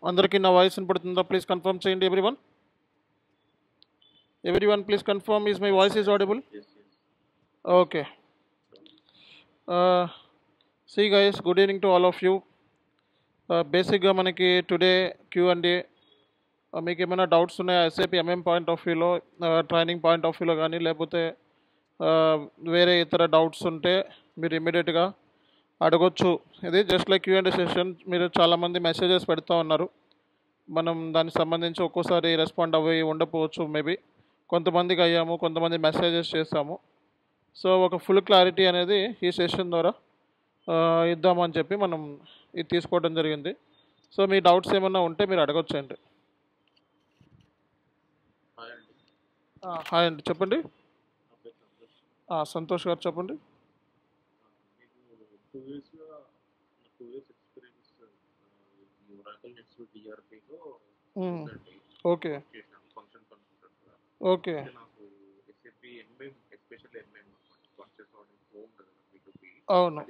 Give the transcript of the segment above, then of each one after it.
అందరికీ నా వాయిస్ వినపడుతుందా? ప్లీజ్ కన్ఫర్మ్ చేయండి everyone. Everyone, please confirm is my voice is audible? Okay. See guys, good evening to all of you. బేసిక్గా మనకి today Q&A, మీకు ఏమైనా డౌట్స్ ఉన్నాయా ఎస్ఏపి ఎంఎం పాయింట్ ఆఫ్ వ్యూలో, ట్రైనింగ్ పాయింట్ ఆఫ్ వ్యూలో కానీ, లేకపోతే వేరే ఇతర డౌట్స్ ఉంటే మీరు ఇమ్మీడియట్గా అడగొచ్చు. ఇది జస్ట్ లైక్ Q&A సెషన్. మీరు చాలామంది మెసేజెస్ పెడతా ఉన్నారు, మనం దానికి సంబంధించి ఒక్కోసారి రెస్పాండ్ అవ్వి ఉండకపోవచ్చు. మేబీ కొంతమందికి అయ్యాము, కొంతమంది మెసేజెస్ చేస్తాము. సో ఒక ఫుల్ క్లారిటీ అనేది ఈ సెషన్ ద్వారా ఇద్దామని చెప్పి మనం ఇది తీసుకోవడం జరిగింది. సో మీ డౌట్స్ ఏమన్నా ఉంటే మీరు అడగొచ్చండి. హాయ్ అండి, చెప్పండి. సంతోష్ గారు చెప్పండి. ఓకే ఓకే అవును.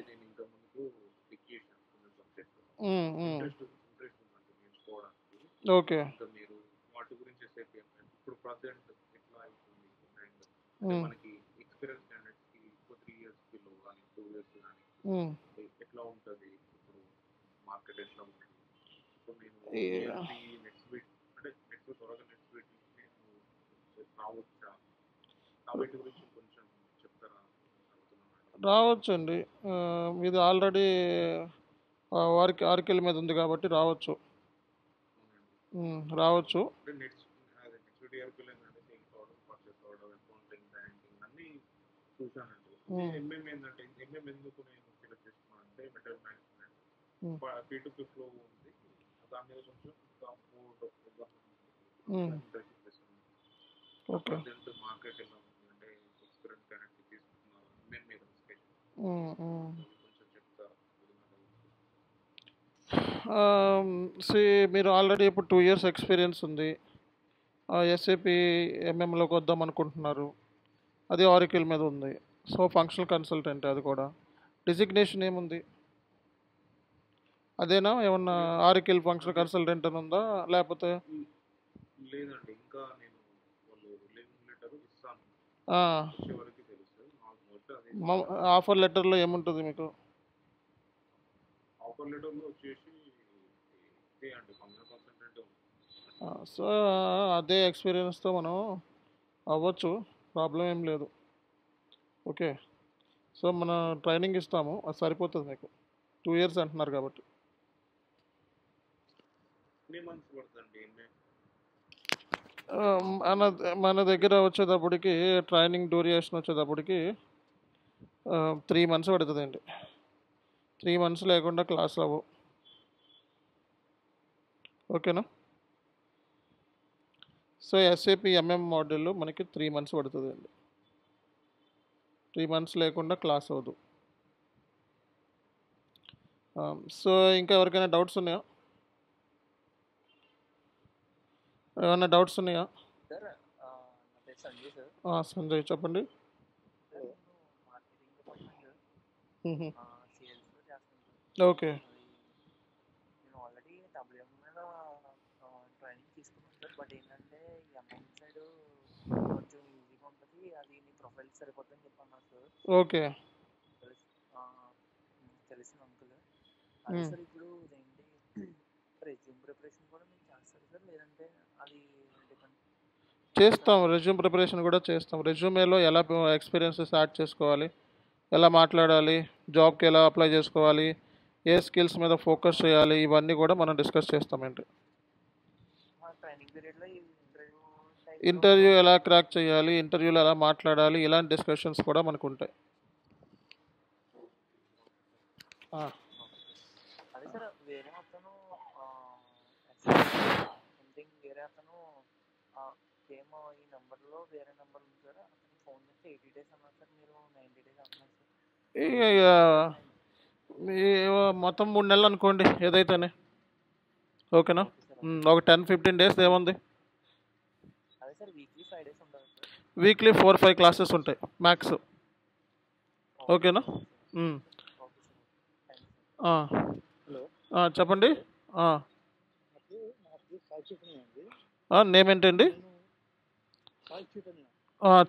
ఓకే రావచ్చండి. ఇది ఆల్రెడీ ఆర్కెల్ మీద ఉంది కాబట్టి రావచ్చు. రావచ్చు. ఓకే మీరు ఆల్రెడీ ఇప్పుడు 2 years ఎక్స్పీరియన్స్ ఉంది. ఎస్ఏపి ఎంఎంలోకి వద్దాం అనుకుంటున్నారు, అది ఆరికిల్ మీద ఉంది. సో ఫంక్షనల్ కన్సల్టెంట్, అది కూడా డిజిగ్నేషన్ ఏముంది? అదేనా? ఏమన్నా ఆరికిల్ ఫంక్షనల్ కన్సల్టెంట్ అని ఉందా, లేకపోతే ఆఫర్ లెటర్లో ఏముంటుంది మీకు? సో అదే ఎక్స్పీరియన్స్తో మనం అవ్వచ్చు, ప్రాబ్లం ఏం లేదు. ఓకే, సో మన ట్రైనింగ్ ఇస్తాము, అది సరిపోతుంది మీకు. 2 years అంటున్నారు కాబట్టి. మన దగ్గర వచ్చేటప్పటికి ట్రైనింగ్ డ్యూరేషన్ వచ్చేటప్పటికి 3 months పడుతుందండి. 3 months లేకుండా క్లాస్ అవ్వవు. ఓకేనా? సో ఎస్ఏపి ఎంఎం మోడల్ మనకి 3 months పడుతుందండి. 3 months లేకుండా క్లాస్ అవ్వదు. సో ఇంకా ఎవరికైనా డౌట్స్ ఉన్నాయా? ఏమైనా డౌట్స్ ఉన్నాయా? సంజయ్ చెప్పండి. ఓకే ఓకే చేస్తాం. రెజ్యూమ్ ప్రిపరేషన్ కూడా చేస్తాం. రెజ్యూమేలో ఎలా ఎక్స్పీరియన్సెస్ యాడ్ చేసుకోవాలి, ఎలా మాట్లాడాలి, జాబ్కి ఎలా అప్లై చేసుకోవాలి, ఏ స్కిల్స్ మీద ఫోకస్ చేయాలి, ఇవన్నీ కూడా మనం డిస్కస్ చేస్తామండి. ఇంటర్వ్యూ ఎలా క్రాక్ చేయాలి, ఇంటర్వ్యూలో ఎలా మాట్లాడాలి, ఇలాంటి డిస్కషన్స్ కూడా మనకు ఉంటాయి. మొత్తం 3 నెలలు అనుకోండి ఏదైతేనే. ఓకేనా? ఒక 10-15 days ఏముంది, వీక్లీ 4-5 classes ఉంటాయి మ్యాక్స్. ఓకేనా? చెప్పండి. నేమ్ ఏంటండి?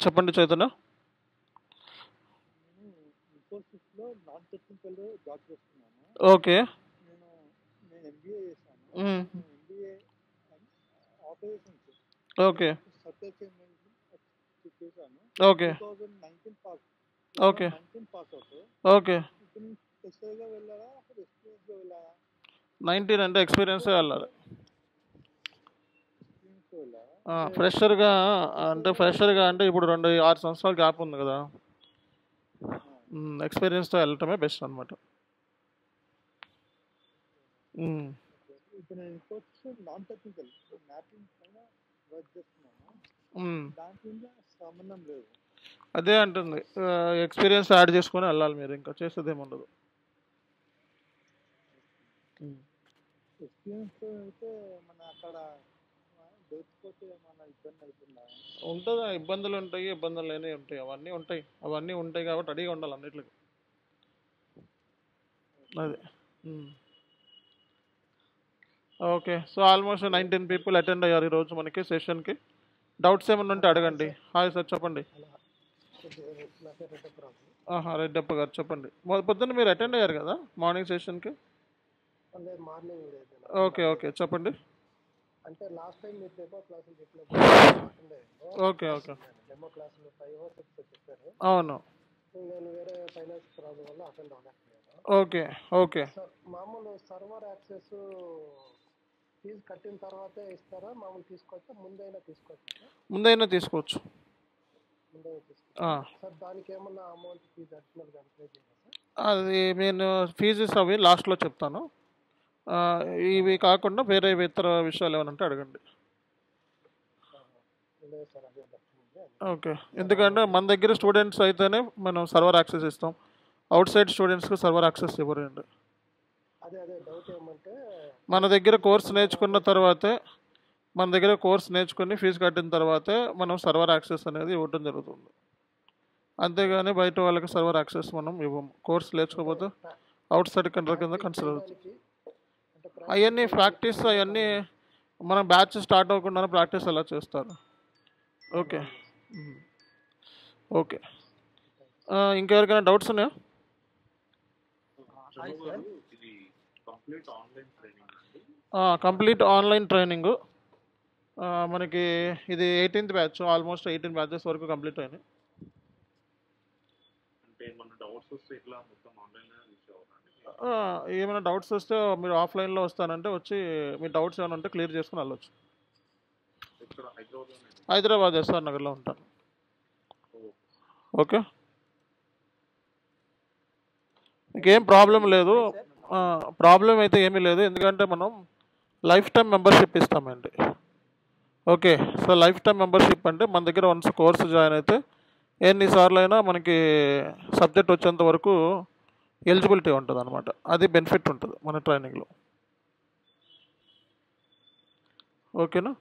చెప్పండి చైతన్య. ఓకే. మ్మ్. ఓకే. ఓకే. ఓకే. ఓకే. 19 అంటే ఎక్స్పీరియన్సే వెళ్ళాలి. ఫ్రెషర్గా అంటే ఇప్పుడు 6 సంవత్సరాల గ్యాప్ ఉంది కదా, ఎక్స్పీరియన్స్తో వెళ్ళటమే బెస్ట్ అనమాట. అదే అంటుంది, ఎక్స్పీరియన్స్ యాడ్ చేసుకొని వెళ్ళాలి మీరు, ఇంకా చేసేది ఏముండదు. ఉంటుందా? ఇబ్బందులు ఉంటాయి, ఇబ్బందులు లేని ఉంటాయి, అవన్నీ ఉంటాయి కాబట్టి రెడీగా ఉండాలి అన్నిటికి. అదే. Okay. So almost 19 people attend అయ్యారు ఈరోజు మనకి సెషన్కి. డౌట్స్ ఏమైనా ఉంటే అడగండి. హాయ్ సార్, చెప్పండి. రెడ్డప్ప గారు చెప్పండి. పొద్దున్న మీరు అటెండ్ అయ్యారు కదా మార్నింగ్ సెషన్కి? ఓకే. ఓకే, చెప్పండి. ఓకే. ఓకే. అవును. ఓకే. ఓకే. ముందైనా తీసుకోవచ్చు. అది నేను ఫీజెస్ అవి లాస్ట్లో చెప్తాను. ఇవి కాకుండా వేరే ఇతర విషయాలు ఏమైనా ఉంటే అడగండి. ఓకే. ఎందుకంటే మన దగ్గర స్టూడెంట్స్ అయితేనే మనం సర్వర్ యాక్సెస్ ఇస్తాం, అవుట్ సైడ్ స్టూడెంట్స్కి సర్వర్ యాక్సెస్ ఇవ్వరండి. మన దగ్గర కోర్స్ నేర్చుకున్న తర్వాతే, మన దగ్గర కోర్స్ నేర్చుకుని ఫీజు కట్టిన తర్వాతే మనం సర్వర్ యాక్సెస్ అనేది ఇవ్వడం జరుగుతుంది. అంతేగాని బయట వాళ్ళకి సర్వర్ యాక్సెస్ మనం ఇవ్వము. కోర్స్ నేర్చుకోకపోతే అవుట్ సైడ్ కంట్రీ కింద కన్సిడర్ అవుతుంది. అవన్నీ ప్రాక్టీస్, అవన్నీ మనం బ్యాచ్ స్టార్ట్ అవ్వకుండానే ప్రాక్టీస్ ఎలా చేస్తారు. ఓకే. ఓకే. ఇంకెవరికైనా డౌట్స్ ఉన్నాయా? Complete online training. మనకి ఇది 18th బ్యాచ్, ఆల్మోస్ట్ 18 బ్యాచెస్ వరకు కంప్లీట్ అయినాయి. ఏమైనా డౌట్స్ వస్తే మీరు ఆఫ్లైన్లో వస్తానంటే వచ్చి మీ డౌట్స్ ఏమైనా ఉంటే క్లియర్ చేసుకుని వెళ్ళొచ్చు. హైదరాబాద్ ఎస్ఆర్ నగర్లో ఉంటాను. ఓకే. ఇంకేం ప్రాబ్లం లేదు. ప్రాబ్లం అయితే ఏమీ లేదు, ఎందుకంటే మనం లైఫ్ టైం మెంబర్షిప్ ఇస్తామండి. Okay. So life time membership అంటే మన దగ్గర వన్స్ కోర్సు జాయిన్ అయితే ఎన్నిసార్లు అయినా మనకి సబ్జెక్ట్ వచ్చేంత వరకు ఎలిజిబిలిటీ ఉంటుంది అనమాట. అది బెనిఫిట్ ఉంటుంది మన ట్రైనింగ్లో. ఓకేనా?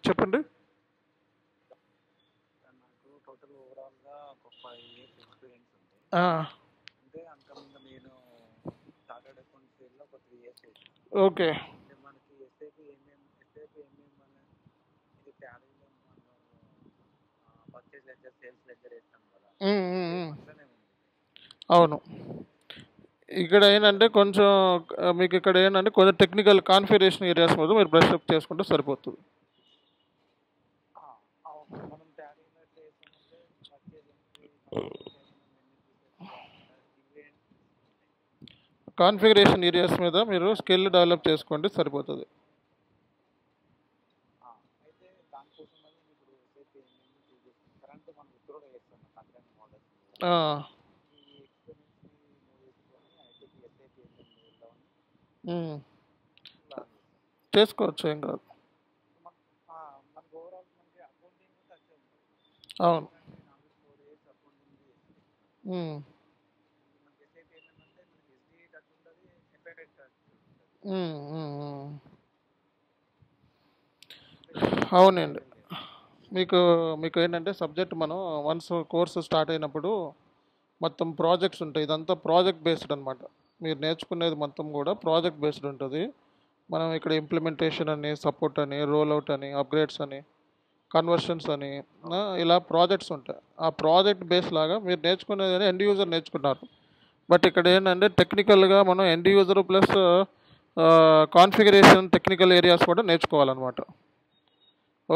చెప్పండి. ఓకే. అవును. ఇక్కడ ఏంటంటే కొంచెం మీకు ఇక్కడ ఏంటంటే కొంచెం టెక్నికల్ కాన్ఫిగరేషన్ ఏరియాస్ మీద మీరు బ్రష్ అప్ చేసుకుంటే సరిపోతుంది. కాన్ఫిగరేషన్ ఏరియాస్ మీద మీరు స్కిల్ డెవలప్ చేసుకోండి, సరిపోతుంది. చేసుకోవచ్చు, ఏం కాదు. అవును. అవునండి. మీకు ఏంటంటే సబ్జెక్ట్ మనం వన్స్ కోర్సు స్టార్ట్ అయినప్పుడు మొత్తం ప్రాజెక్ట్స్ ఉంటాయి. ఇదంతా ప్రాజెక్ట్ బేస్డ్ అనమాట. మీరు నేర్చుకునేది మొత్తం కూడా ప్రాజెక్ట్ బేస్డ్ ఉంటుంది. మనం ఇక్కడ ఇంప్లిమెంటేషన్ అని, సపోర్ట్ అని, రోల్ అవుట్ అని, అప్గ్రేడ్స్ అని, కన్వర్షన్స్ అని, ఇలా ప్రాజెక్ట్స్ ఉంటాయి. ఆ ప్రాజెక్ట్ బేస్ లాగా మీరు నేర్చుకునేది ఎండ్ యూజర్ నేర్చుకున్నారు. బట్ ఇక్కడ ఏంటంటే టెక్నికల్గా మనం end user plus configuration technical areas కూడా నేర్చుకోవాలన్నమాట.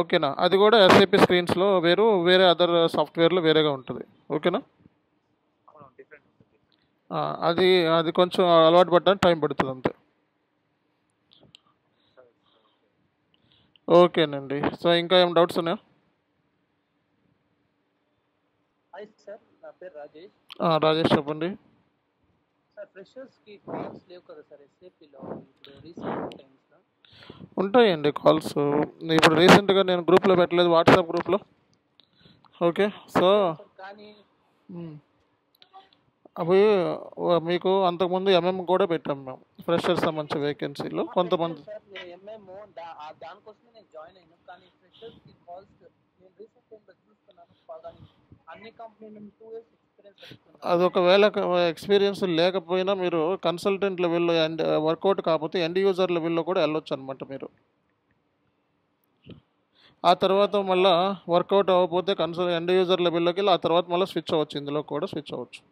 ఓకేనా? అది కూడా ఎస్ఏపి స్క్రీన్స్లో వేరే అదర్ సాఫ్ట్వేర్లో వేరేగా ఉంటుంది. ఓకేనా? అది అది కొంచెం అలవాటు పడడానికి టైం పడుతుంది అంతే. ఓకేనండి. సో ఇంకా ఏం డౌట్స్ ఉన్నాయా? హాయ్ సార్, నా పేరు రాజేష్. రాజేష్ చెప్పండి. సార్ ఫ్రెషర్స్కి కాల్స్ లేవు కదా సార్ ఎస్ఏపిలో ఇప్పుడు రీసెంట్ టైమ్స్లో? ఉంటాయండి కాల్స్. ఇప్పుడు రీసెంట్గా నేను గ్రూప్లో పెట్టలేదు, వాట్సాప్ గ్రూప్లో. ఓకే. సో కానీ అవి మీకు అంతకుముందు ఎంఎం కూడా పెట్టాం మేము, ఫ్రెషర్స్ సంబంధించిన వేకెన్సీలో కొంతమంది. ఎంఎం దానికోసమే నేను జాయిన్ అయినా, కానీ ఫ్రెషర్స్కి కాల్స్ నేను రీసెంట్ టైంలో చూస్తున్నాను. అన్ని కంపెనీలు 2 years ఎక్స్పీరియన్స్ అడుగుతున్నాను. అది ఒకవేళ ఎక్స్పీరియన్స్ లేకపోయినా మీరు కన్సల్టెంట్ లెవెల్లో అండ్ వర్కౌట్ కాకపోతే ఎండ్ యూజర్ లెవెల్లో కూడా వెళ్ళొచ్చు అనమాట మీరు. ఆ తర్వాత మళ్ళీ వర్కౌట్ అవ్వకపోతే ఎండ్ యూజర్ లెవెల్లోకి వెళ్ళి ఆ తర్వాత మళ్ళీ స్విచ్ అవ్వచ్చు, ఇందులో కూడా స్విచ్ అవ్వచ్చు.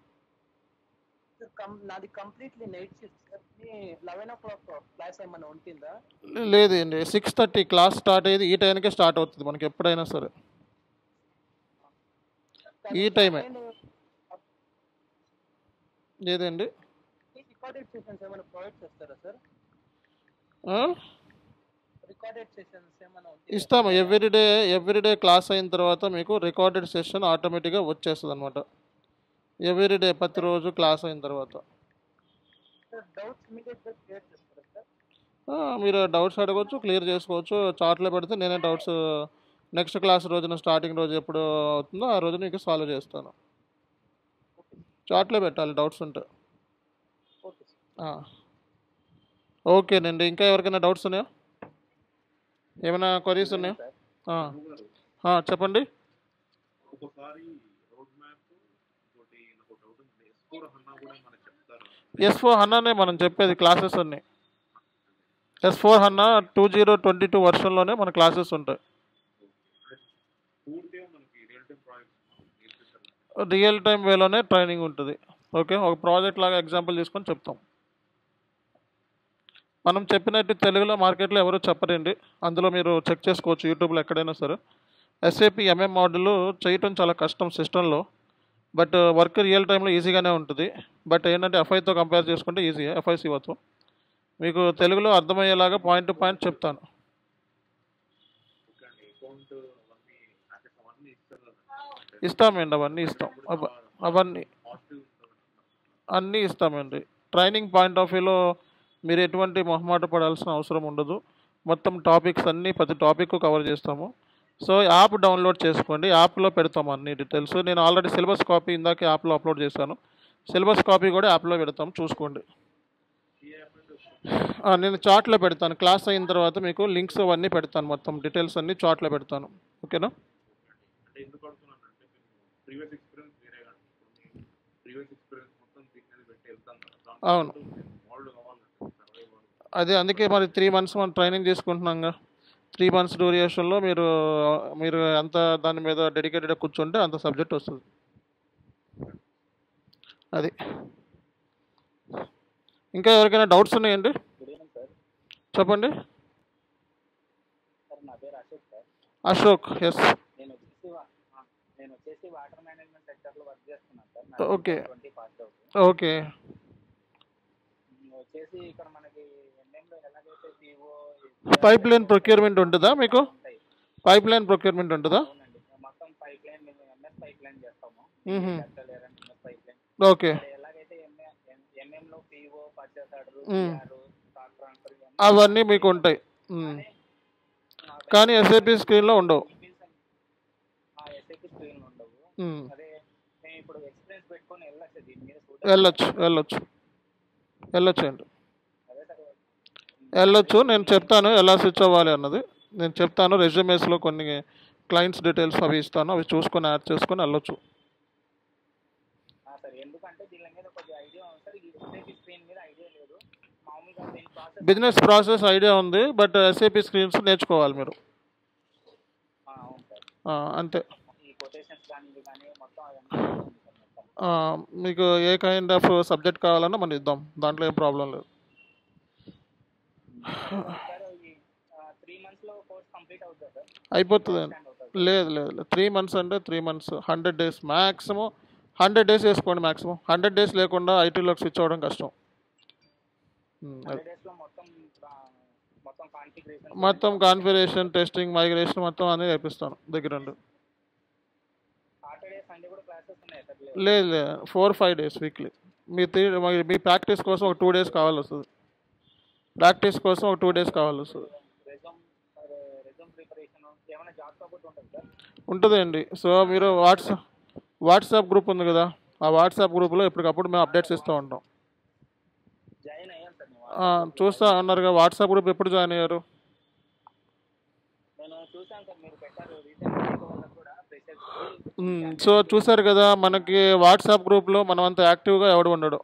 నాది completely night shift sir. 11 o'clock class ఏమైనా ఉంటుందా? లేదు అండి, 6:30 క్లాస్ స్టార్ట్ అయ్యేది. ఈ టైంకే స్టార్ట్ అవుతుంది మనకి ఎప్పుడైనా సరే, ఈ టైమే. ఏదండి రికార్డెడ్ సెషన్స్ ఏమైనా ప్రొవైడ్ చేస్తారా సార్? రికార్డెడ్ సెషన్స్ ఏమైనా ఇస్తాము. ఎవ్రీడే క్లాస్ అయిన తర్వాత మీకు రికార్డెడ్ సెషన్ ఆటోమేటిక్గా వచ్చేస్తుంది అనమాట. ఎవ్రీడే ప్రతిరోజు క్లాస్ అయిన తర్వాత మీరు డౌట్స్ అడగవచ్చు, క్లియర్ చేసుకోవచ్చు. చార్ట్లో పెడితే నేనే డౌట్స్ నెక్స్ట్ క్లాస్ రోజున స్టార్టింగ్ రోజు ఎప్పుడు అవుతుందో ఆ రోజు మీకు సాల్వ్ చేస్తాను. చార్ట్లో పెట్టాలి డౌట్స్ ఉంటే. ఓకేనండి. ఇంకా ఎవరికైనా డౌట్స్ ఉన్నాయా? ఏమైనా క్వరీస్ ఉన్నాయా? చెప్పండి. S4 హన్నానే మనం చెప్పేది క్లాసెస్ అన్నీ. S4 హన్నా 2022 వర్షన్లోనే మన క్లాసెస్ ఉంటాయి. రియల్ టైం వేలోనే ట్రైనింగ్ ఉంటుంది. ఓకే, ఒక ప్రాజెక్ట్ లాగా ఎగ్జాంపుల్ తీసుకొని చెప్తాం. మనం చెప్పినట్టు తెలుగులో మార్కెట్లో ఎవరు చెప్పరండి. అందులో మీరు చెక్ చేసుకోవచ్చు యూట్యూబ్లో ఎక్కడైనా సరే. ఎస్ఏపి ఎంఎం మోడల్ చేయటం చాలా కష్టం సిస్టంలో, బట్ వర్క్ రియల్ టైంలో ఈజీగానే ఉంటుంది. బట్ ఏంటంటే ఎఫ్ఐతో కంపేర్ చేసుకుంటే ఈజీ, ఎఫ్ఐసిఓతో. మీకు తెలుగులో అర్థమయ్యేలాగా పాయింట్ టు పాయింట్ చెప్తాను. ఇస్తామండి, అవన్నీ ఇస్తాం. అన్నీ ఇస్తామండి. ట్రైనింగ్ పాయింట్ ఆఫ్ వ్యూలో మీరు ఎటువంటి మొహమాట పడాల్సిన అవసరం ఉండదు. మొత్తం టాపిక్స్ అన్నీ ప్రతి టాపిక్ కవర్ చేస్తాము. సో యాప్ డౌన్లోడ్ చేసుకోండి, యాప్లో పెడతాము అన్ని డీటెయిల్స్. నేను ఆల్రెడీ సిలబస్ కాపీ ఇందాక యాప్లో అప్లోడ్ చేశాను. సిలబస్ కాపీ కూడా యాప్లో పెడతాం, చూసుకోండి. నేను చార్ట్లో పెడతాను. క్లాస్ అయిన తర్వాత మీకు లింక్స్ అవన్నీ పెడతాను, మొత్తం డీటెయిల్స్ అన్నీ చార్ట్లో పెడతాను. ఓకేనా? అవును, అదే అందుకే మరి 3 months మనం ట్రైనింగ్ తీసుకుంటున్నాంగా. 3 months డ్యూరేషన్లో మీరు ఎంత దాని మీద డెడికేటెడ్గా కూర్చుంటే అంత సబ్జెక్ట్ వస్తుంది. అది. ఇంకా ఎవరికైనా డౌట్స్ ఉన్నాయండి? చెప్పండి. Ashok. Yes. Okay okay. Pipeline procurement ఉంటుందా మీకు? పైప్ లైన్ ప్రొక్యూర్మెంట్ ఉంటుందా? ఓకే. అవన్నీ మీకు ఉంటాయి, కానీ ఎస్ఏపి స్క్రీన్లో ఉండవు. వెళ్ళొచ్చు. నేను చెప్తాను ఎలా స్విచ్ అవ్వాలి అన్నది. నేను చెప్తాను. రెజ్యూమేస్లో కొన్ని క్లయింట్స్ డీటెయిల్స్ అవి ఇస్తాను, అవి చూసుకొని యాడ్ చేసుకొని వెళ్ళొచ్చు. మామూలుగా దీని ప్రాసెస్ బిజినెస్ ప్రాసెస్ ఐడియా ఉంది, బట్ ఎస్ఏపి స్క్రీన్స్ నేర్చుకోవాలి మీరు. అవును సార్. అంతే. ఈ కొటేషన్స్ కానీ ఇవి కానీ మొత్తం అవన్నీ ఉంది సార్ మొత్తం. మీకు ఏ కైండ్ ఆఫ్ సబ్జెక్ట్ కావాలన్నా మనం ఇద్దాం, దాంట్లో ఏం ప్రాబ్లం లేదు. సార్ ఈ 3 monthsలో కోర్స్ కంప్లీట్ అవుతుంది సార్? అయిపోతుందండి. లేదు లేదు లేదు, 3 months అంటే 3 months, 100 days మ్యాక్సిమం. 100 days వేసుకోండి మ్యాక్సిమం. 100 days లేకుండా ఐటీలోకి స్విచ్ అవ్వడం కష్టం. 100 daysలో మొత్తం మొత్తం కాన్ఫిగరేషన్ మొత్తం కాన్ఫిగరేషన్, టెస్టింగ్, మైగ్రేషన్ మొత్తం అన్నీ నేర్పిస్తాను దగ్గరుండి. సాటర్డే సండే కూడా క్లాసెస్ ఉన్నాయి సార్? లేదు లేదు, 4-5 days వీక్లీ. మీ ప్రాక్టీస్ కోసం ఒక 2 days కావాల్సి వస్తుంది. ప్రాక్టీస్ కోసం ఒక 2 days కావాల్సి వస్తుంది. రెజ్యూమ్ ప్రిపరేషన్ ఏమైనా జాబ్ సపోర్ట్ ఉంటుంది సార్? ఉంటుందండి. సో మీరు వాట్సాప్ గ్రూప్ ఉంది కదా, ఆ వాట్సాప్ గ్రూప్లో ఎప్పటికప్పుడు మేము అప్డేట్స్ ఇస్తూ ఉంటాం. జాయిన్ అయ్యాను సార్. చూస్తా అన్నారుగా, వాట్సాప్ గ్రూప్ ఎప్పుడు జాయిన్ అయ్యారు? నేను చూసాను సార్, మీరు పెట్టారు రీసెంట్ కూడా ఫ్రెషర్స్. సో చూసారు కదా, మనకి వాట్సాప్ గ్రూప్లో మనం అంత యాక్టివ్గా ఎవడు ఉండడు.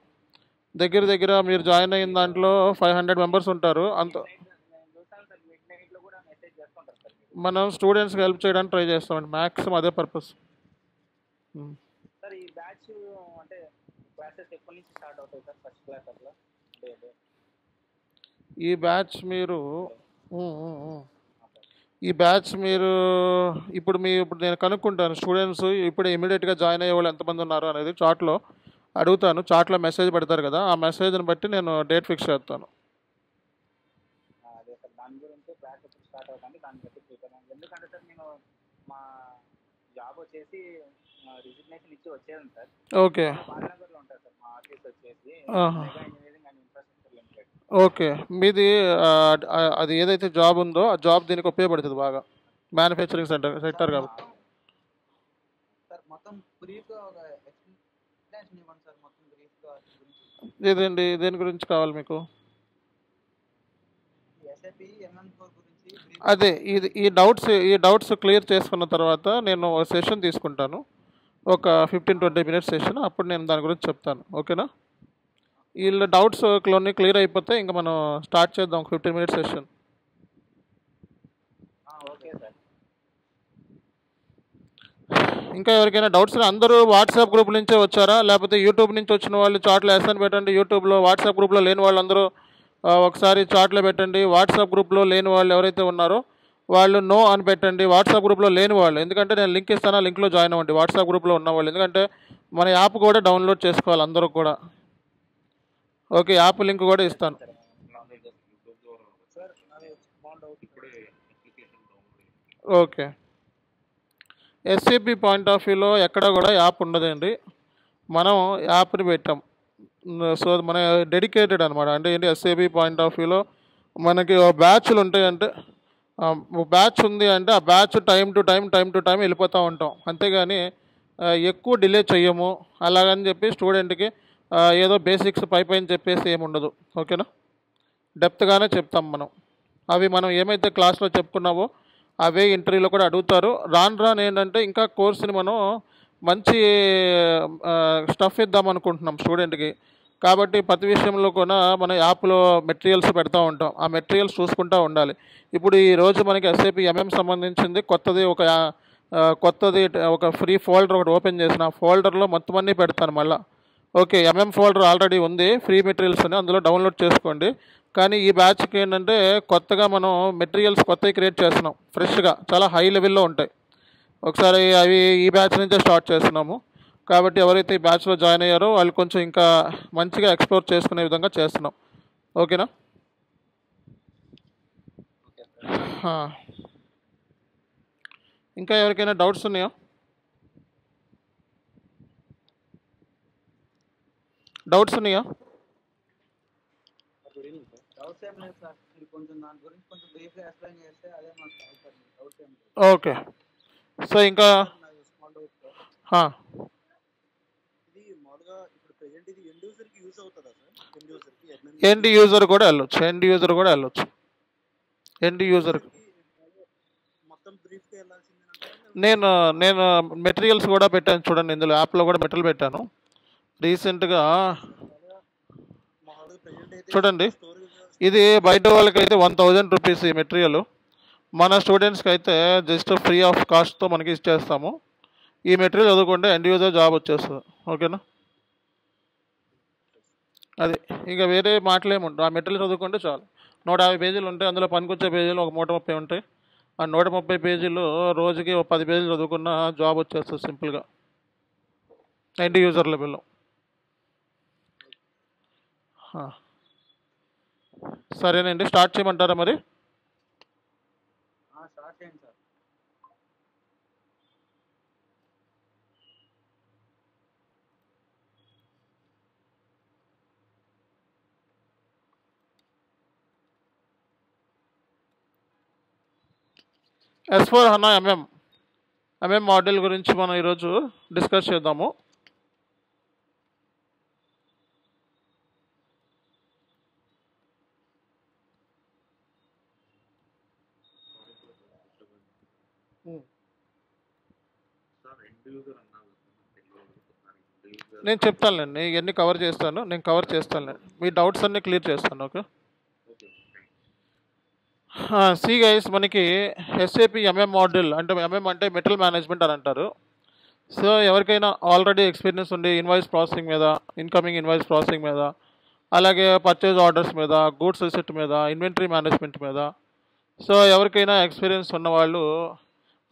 దగ్గర మీరు జాయిన్ అయిన దాంట్లో 500 members ఉంటారు. అంత నేను చూసాను సార్, మిడ్ నైట్లో కూడా మెసేజ్ చేస్తుంటారు సార్. మనం స్టూడెంట్స్కి హెల్ప్ చేయడానికి ట్రై చేస్తామండి, మ్యాక్సిమం అదే పర్పస్. సార్ ఈ బ్యాచ్ అంటే క్లాసెస్ ఎప్పటి నుంచి స్టార్ట్ అవుతాయి సార్? ఫస్ట్ క్లాస్ అట్లా ఈ బ్యాచ్ మీరు ఇప్పుడు నేను కనుక్కుంటాను స్టూడెంట్స్ ఇప్పుడు ఇమీడియట్గా జాయిన్ అయ్యే వాళ్ళు ఎంతమంది ఉన్నారు అనేది చాట్లో అడుగుతాను. చాట్లో మెసేజ్ పెడతారు కదా, ఆ మెసేజ్ని బట్టి నేను డేట్ ఫిక్స్ చేస్తాను. అదే సార్, దాని గురించి బ్యాచ్ ఎప్పుడు స్టార్ట్ అవుతుంది దాన్ని బట్టి ప్రిపేర్ అవ్వాలి. ఎందుకంటే సార్ నేను మా జాబ్ వచ్చేసి రిజిగ్నేషన్ ఇచ్చి వచ్చేది సార్. ఓకే. బాలనగర్లో ఉంటుంది సార్ మా ఆఫీస్ వచ్చేసి, mega engineering and infrastructure limited. Okay. మీది అది ఏదైతే జాబ్ ఉందో ఆ జాబ్ దీనికి ఉపయోగపడుతుంది బాగా, మ్యానుఫ్యాక్చరింగ్ సెక్టర్ కాబట్టి. సార్ మొత్తం బ్రీఫ్గా ఒక ఎక్స్ప్లెనేషన్ ఇవ్వండి సార్, మొత్తం బ్రీఫ్గా ఇదండి. దేని గురించి కావాలి మీకు? ఎస్ఏపి MM4 గురించి. అదే ఈ డౌట్స్ క్లియర్ చేసుకున్న తర్వాత నేను ఒక సెషన్ తీసుకుంటాను, ఒక 15-20 minutes సెషన్. అప్పుడు నేను దాని గురించి చెప్తాను. ఓకేనా? వీళ్ళ డౌట్స్ క్లియర్ అయిపోతే ఇంకా మనం స్టార్ట్ చేద్దాం 15 minutes సెషన్. Okay sir. ఇంకా ఎవరికైనా డౌట్స్? అందరూ వాట్సాప్ గ్రూప్ నుంచే వచ్చారా, లేకపోతే యూట్యూబ్ నుంచి వచ్చిన వాళ్ళు చాట్లో ఎస్ఎన్ పెట్టండి. యూట్యూబ్లో వాట్సాప్ గ్రూప్లో లేని వాళ్ళందరూ ఒకసారి చాట్లో పెట్టండి. వాట్సాప్ గ్రూప్లో లేని వాళ్ళు ఎవరైతే ఉన్నారో వాళ్ళు నో అని పెట్టండి. వాట్సాప్ గ్రూప్లో లేని వాళ్ళు, ఎందుకంటే నేను లింక్ ఇస్తాను, లింక్లో జాయిన్ అవ్వండి వాట్సాప్ గ్రూప్లో ఉన్న వాళ్ళు. ఎందుకంటే మన యాప్ కూడా డౌన్లోడ్ చేసుకోవాలి అందరూ కూడా. ఓకే, యాప్ లింక్ కూడా ఇస్తాను. ఓకే. ఎస్ఏపి పాయింట్ ఆఫ్ వ్యూలో ఎక్కడ కూడా యాప్ ఉండదండి, మనం యాప్ని పెట్టాం. సో మన డెడికేటెడ్ అనమాట. అంటే ఏంటి, ఎస్ఏపి పాయింట్ ఆఫ్ వ్యూలో మనకి బ్యాచ్లు ఉంటాయంటే బ్యాచ్ ఉంది అంటే ఆ బ్యాచ్ టైం టు టైం వెళ్ళిపోతూ ఉంటాం. అంతేగాని ఎక్కువ డిలే చెయ్యము. అలాగని చెప్పి స్టూడెంట్కి ఏదో బేసిక్స్ పైన చెప్పేసి ఏమి ఉండదు. ఓకేనా? డెప్త్గానే చెప్తాం మనం. అవి మనం ఏమైతే క్లాస్లో చెప్పుకున్నావో అవే ఇంటర్వ్యూలో కూడా అడుగుతారు. రాను ఏంటంటే ఇంకా కోర్సుని మనం మంచి స్టఫ్ ఇద్దాం అనుకుంటున్నాం స్టూడెంట్కి. కాబట్టి ప్రతి విషయంలో కూడా మన యాప్లో మెటీరియల్స్ పెడతా ఉంటాం. ఆ మెటీరియల్స్ చూసుకుంటూ ఉండాలి. ఇప్పుడు ఈరోజు మనకి ఎస్ఏపి సంబంధించింది కొత్తది ఒక ఫ్రీ ఫోల్డర్ ఒకటి ఓపెన్ చేసిన, ఆ ఫోల్డర్లో మొత్తం అన్నీ పెడతాను మళ్ళీ. ఓకే, ఫోల్డర్ ఆల్రెడీ ఉంది ఫ్రీ మెటీరియల్స్ అని, అందులో డౌన్లోడ్ చేసుకోండి. కానీ ఈ బ్యాచ్కి ఏంటంటే కొత్తగా మనం మెటీరియల్స్ కొత్తవి క్రియేట్ చేస్తున్నాం, ఫ్రెష్గా చాలా హై లెవెల్లో ఉంటాయి. ఒకసారి అవి ఈ బ్యాచ్ నుంచే స్టార్ట్ చేస్తున్నాము. కాబట్టి ఎవరైతే ఈ బ్యాచ్లో జాయిన్ అయ్యారో వాళ్ళు కొంచెం ఇంకా మంచిగా ఎక్స్ప్లోర్ చేసుకునే విధంగా చేస్తున్నాం. ఓకేనా? ఇంకా ఎవరికైనా డౌట్స్ ఉన్నాయా? డౌట్స్ ఏం లేదు సార్, మీరు కొంచెం దాని గురించి కొంచెం బ్రీఫ్గా ఎక్స్ప్లెయిన్ చేస్తే అదే మాకు డౌట్స్ ఏం లేదు. ఓకే. సో ఇంకా ఇది మామూలుగా ఇప్పుడు ప్రెజెంట్ ఇది ఎండ్ యూజర్కి యూజ్ అవుతుందా సార్? ఎండ్ యూజర్ కూడా వెళ్ళొచ్చు. ఎండ్ యూజర్ మొత్తం బ్రీఫ్గా వెళ్ళాల్సిందే. నేను మెటీరియల్స్ కూడా పెట్టాను చూడండి, ఇందులో యాప్లో కూడా మెటీరియల్ పెట్టాను రీసెంట్గా. మామూలుగా ప్రెజెంట్ అయితే చూడండి, ఇది బయట వాళ్ళకైతే 1000 రూపీస్ ఈ మెటీరియల్. మన స్టూడెంట్స్కి అయితే జస్ట్ ఫ్రీ ఆఫ్ కాస్ట్తో మనకి ఇచ్చేస్తాము. ఈ మెటీరియల్ చదువుకుంటే ఎండ్ యూజర్ జాబ్ వచ్చేస్తుంది. ఓకేనా? అది ఇంకా వేరే మాటలేముంటాయి. ఆ మెటీరియల్ చదువుకుంటే చాలు. 150 పేజీలు ఉంటాయి, అందులో పనికొచ్చే పేజీలు ఒక 130 ఉంటాయి. ఆ 130 పేజీలు రోజుకి ఒక 10 పేజీలు చదువుకున్న జాబ్ వచ్చేస్తుంది సింపుల్గా ఎండ్ యూజర్ లెవెల్లో. సరేనండి, స్టార్ట్ చేయమంటారా మరి? స్టార్ట్ చేయండి సార్. S/4HANA ఎంఎం మోడల్ గురించి మనం ఈరోజు డిస్కస్ చేద్దాము. నేను చెప్తానులేండి, ఇవన్నీ కవర్ చేస్తాను. నేను కవర్ చేస్తానులేండి, మీ డౌట్స్ అన్నీ క్లియర్ చేస్తాను. ఓకే. సి గైస్, మనకి ఎస్ఏపి ఎంఎం మోడల్ అంటే ఎంఎం అంటే మెటల్ మేనేజ్మెంట్ అని అంటారు. సో ఎవరికైనా ఆల్రెడీ ఎక్స్పీరియన్స్ ఉండి ఇన్వాయిస్ ప్రాసెసింగ్ మీద, ఇన్కమింగ్ ఇన్వాయిస్ ప్రాసెసింగ్ మీద, అలాగే పర్చేజ్ ఆర్డర్స్ మీద, గూడ్స్ రిసిప్ట్ మీద, ఇన్వెంటరీ మేనేజ్మెంట్ మీద, సో ఎవరికైనా ఎక్స్పీరియన్స్ ఉన్నవాళ్ళు,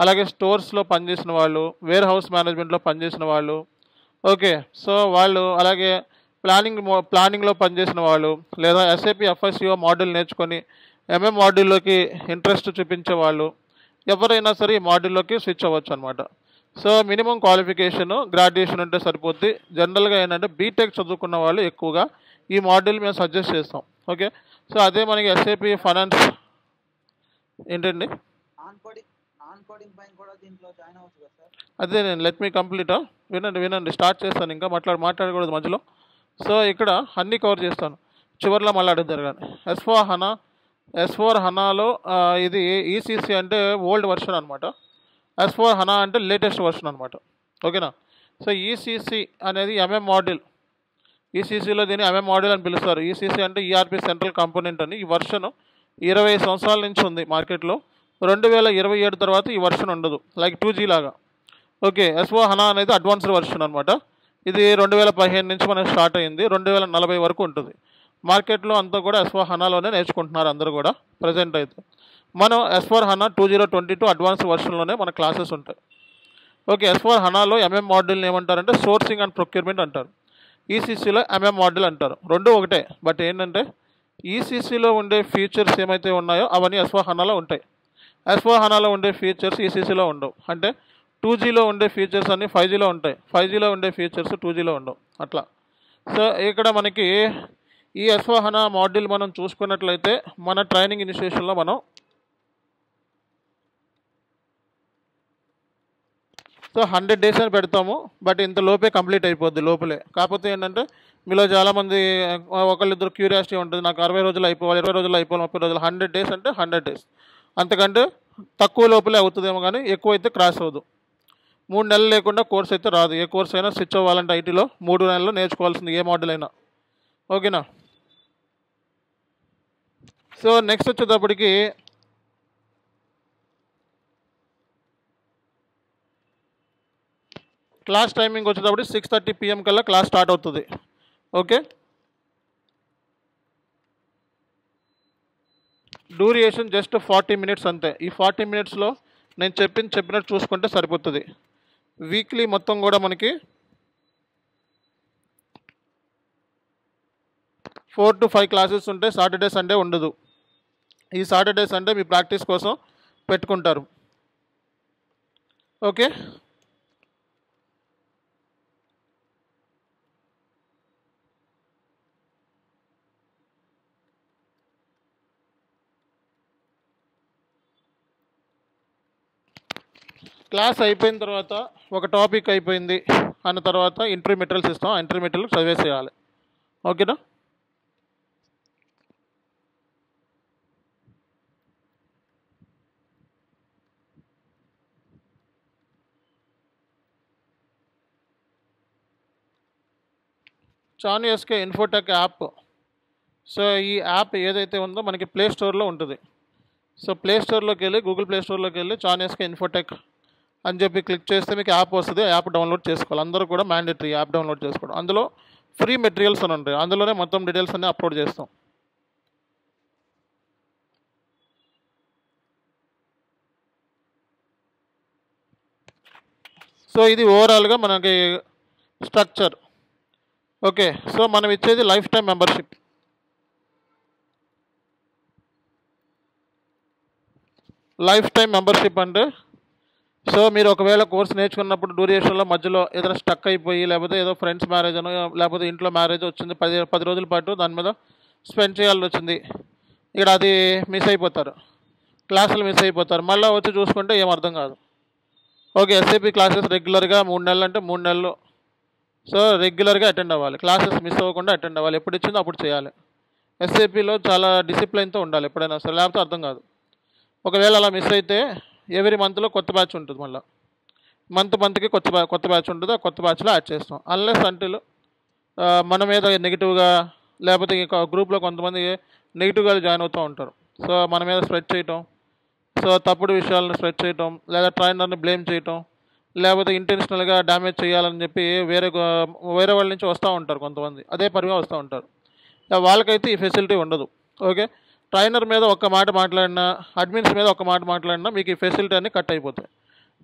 అలాగే స్టోర్స్లో పనిచేసిన వాళ్ళు, వేర్ హౌస్ మేనేజ్మెంట్లో పనిచేసిన వాళ్ళు, ఓకే, సో వాళ్ళు, అలాగే ప్లానింగ్లో పనిచేసిన వాళ్ళు, లేదా ఎస్ఏపి ఎఫ్ఎస్సిఓ మోడల్ నేర్చుకొని ఎంఎం మాడ్యూల్లోకి ఇంట్రెస్ట్ చూపించే వాళ్ళు, ఎవరైనా సరే ఈ మాడ్యూల్లోకి స్విచ్ అవ్వచ్చు అనమాట. సో మినిమం క్వాలిఫికేషన్ గ్రాడ్యుయేషన్ ఉంటే సరిపోద్ది. జనరల్గా ఏంటంటే బీటెక్ చదువుకున్న వాళ్ళు ఎక్కువగా ఈ మాడ్యూల్ మేము సజెస్ట్ చేస్తాం. ఓకే. సో అదే మనకి ఎస్ఏపి ఫైనాన్స్ ఏంటండి, నాన్ కోడింగ్ పైన కూడా దీంట్లో జాయిన్ అవ్వచ్చు కదా సార్? అదే నేను లెట్ మీ కంప్లీట్. వినండి, స్టార్ట్ చేస్తాను. ఇంకా మాట్లాడకూడదు మధ్యలో. సో ఇక్కడ అన్నీ కవర్ చేస్తాను, చివరిలో మళ్ళీ అడుగుతారు కానీ. S/4HANAలో ఇది ఈసీసీ అంటే ఓల్డ్ వర్షన్ అనమాట. S/4HANA అంటే లేటెస్ట్ వర్షన్ అనమాట. ఓకేనా? సో ఈసీసీ అనేది ఎంఎం మాడ్యూల్. ఈసీసీలో దీన్ని ఎంఎం మాడ్యూల్ అని పిలుస్తారు. ఈసీసీ అంటే ఈఆర్పి సెంట్రల్ కాంపోనెంట్ అని. ఈ వర్షన్ 20 సంవత్సరాల నుంచి ఉంది మార్కెట్లో. 2027 తర్వాత ఈ వర్షన్ ఉండదు, లైక్ 2G లాగా. ఓకే. S/4HANA అనేది అడ్వాన్స్డ్ వర్షన్ అనమాట. ఇది 2015 నుంచి మనకి స్టార్ట్ అయ్యింది, 2040 వరకు ఉంటుంది. మార్కెట్లో అంతా కూడా S/4HANAలోనే నేర్చుకుంటున్నారు అందరూ కూడా ప్రజెంట్ అయితే. మనం S/4HANA 2022 అడ్వాన్స్డ్ వర్షన్లోనే మన క్లాసెస్ ఉంటాయి. ఓకే. S/4HANAలో ఎంఎం మాడ్యూల్ని ఏమంటారంటే సోర్సింగ్ అండ్ ప్రొక్యూర్మెంట్ అంటారు. ఈసీసీలో ఎంఎం మాడ్యూల్ అంటారు. రెండు ఒకటే, బట్ ఏంటంటే ఈసీసీలో ఉండే ఫీచర్స్ ఏమైతే ఉన్నాయో అవన్నీ S/4HANAలో ఉంటాయి. S/4HANAలో ఉండే ఫీచర్స్ ఈసీసీలో ఉండవు. అంటే 2Gలో ఉండే ఫీచర్స్ అన్నీ 5Gలో ఉంటాయి, 5Gలో ఉండే ఫీచర్స్ 2Gలో ఉండవు, అట్లా. సో ఇక్కడ మనకి ఈ S/4HANA మాడ్యూల్ మనం చూసుకున్నట్లయితే మన ట్రైనింగ్ ఇనిషియేషన్లో మనం సో 100 days అని పెడతాము, బట్ ఇంత లోపే కంప్లీట్ అయిపోద్ది లోపలే. కాకపోతే ఏంటంటే మీలో చాలామంది ఒకళ్ళిద్దరు క్యూరియాసిటీ ఉంటుంది, నాకు 60 రోజులు అయిపోవాలి, 20 రోజులు అయిపోవాలి, 30 రోజులు. 100 days అంటే 100 days, అంతకంటే తక్కువ లోపలే అవుతుందేమో కానీ ఎక్కువ అయితే క్రాస్ అవ్వదు. 3 నెలలు లేకుండా కోర్స్ అయితే రాదు. ఏ కోర్స్ అయినా స్విచ్ అవ్వాలంటే ఐటీలో 3 నెలలు నేర్చుకోవాల్సింది, ఏ మాడ్యూల్ అయినా. ఓకేనా? సో నెక్స్ట్ వచ్చేటప్పటికి క్లాస్ టైమింగ్ వచ్చేటప్పటికి 6:30 PM కల్లా క్లాస్ స్టార్ట్ అవుతుంది. ఓకే. డ్యూరేషన్ జస్ట్ 40 minutes అంతే. ఈ 40 minutesలో నేను చెప్పినట్టు చూసుకుంటే సరిపోతుంది. వీక్లీ మొత్తం కూడా మనకి 4 to 5 క్లాసెస్ ఉంటాయి. సాటర్డే సండే ఉండదు. ఈ సాటర్డే సండే మీ ప్రాక్టీస్ కోసం పెట్టుకుంటారు. ఓకే. క్లాస్ అయిపోయిన తర్వాత ఒక టాపిక్ అయిపోయింది అన్న తర్వాత ఇంటర్వ్యూ మెటీరియల్స్ ఇస్తాం, ఆ ఇంటర్వ్యూ మెటీరియల్ చదివేసేయాలి. ఓకేనా? చాన్ ఎస్కే ఇన్ఫోటెక్ యాప్ సో ఈ యాప్ ఏదైతే ఉందో మనకి ప్లే స్టోర్లో ఉంటుంది. సో ప్లే స్టోర్లోకి వెళ్ళి గూగుల్ ప్లే స్టోర్లోకి వెళ్ళి చాన్ ఎస్కే ఇన్ఫోటెక్ అని చెప్పి క్లిక్ చేస్తే మీకు యాప్ వస్తుంది. ఆ యాప్ డౌన్లోడ్ చేసుకోవాలి. అందరూ కూడా మ్యాండేటరీ యాప్ డౌన్లోడ్ చేసుకోవడం. అందులో ఫ్రీ మెటీరియల్స్ అని ఉంటాయి. అందులోనే మొత్తం డీటెయిల్స్ అన్నీ అప్లోడ్ చేస్తాం. సో ఇది ఓవరాల్గా మనకి స్ట్రక్చర్. ఓకే, సో మనం ఇచ్చేది life time membership. Life time membership అంటే సో మీరు ఒకవేళ కోర్స్ నేర్చుకున్నప్పుడు డ్యూరేషన్లో మధ్యలో ఏదైనా స్టక్ అయిపోయి, లేకపోతే ఏదో ఫ్రెండ్స్ మ్యారేజ్ అనో లేకపోతే ఇంట్లో మ్యారేజ్ వచ్చింది, 10 రోజుల పాటు దాని మీద స్పెండ్ చేయాల్సి వచ్చింది, ఇక్కడ అది మిస్ అయిపోతారు, క్లాసులు మిస్ అయిపోతారు. మళ్ళీ వచ్చి చూసుకుంటే ఏం అర్థం కాదు. ఓకే, ఎస్ఏపి క్లాసెస్ రెగ్యులర్గా 3 నెలలు అంటే 3 నెలలు సో రెగ్యులర్గా అటెండ్ అవ్వాలి. క్లాసెస్ మిస్ అవ్వకుండా అటెండ్ అవ్వాలి. ఎప్పుడు ఇచ్చిందో అప్పుడు చేయాలి. ఎస్ఏపిలో చాలా డిసిప్లైన్తో ఉండాలి ఎప్పుడైనా సరే, లేకపోతే అర్థం కాదు. ఒకవేళ అలా మిస్ అయితే ఎవ్రీ మంత్లో కొత్త బ్యాచ్ ఉంటుంది. మళ్ళీ మంత్కి కొత్త బ్యాచ్ ఉంటుంది. ఆ కొత్త బ్యాచ్లో యాడ్ చేస్తాం. అన్లెస్ అంటిల్ మన మీద నెగిటివ్గా, లేకపోతే ఇంకా గ్రూప్లో కొంతమంది నెగిటివ్గా జాయిన్ అవుతూ ఉంటారు. సో మన మీద స్ప్రెడ్ చేయటం, సో తప్పుడు విషయాలను స్ప్రెడ్ చేయటం, లేదా ట్రైనర్ని బ్లేమ్ చేయటం, లేకపోతే ఇంటెన్షనల్గా డ్యామేజ్ చేయాలని చెప్పి వేరే వాళ్ళ నుంచి వస్తూ ఉంటారు కొంతమంది. అదే పరిగా వస్తూ ఉంటారు. వాళ్ళకైతే ఈ ఫెసిలిటీ ఉండదు. ఓకే, ట్రైనర్ మీద ఒక్క మాట మాట్లాడినా, అడ్మిన్స్ మీద ఒక్క మాట మాట్లాడినా మీకు ఈ ఫెసిలిటీ అన్నీ కట్ అయిపోతాయి.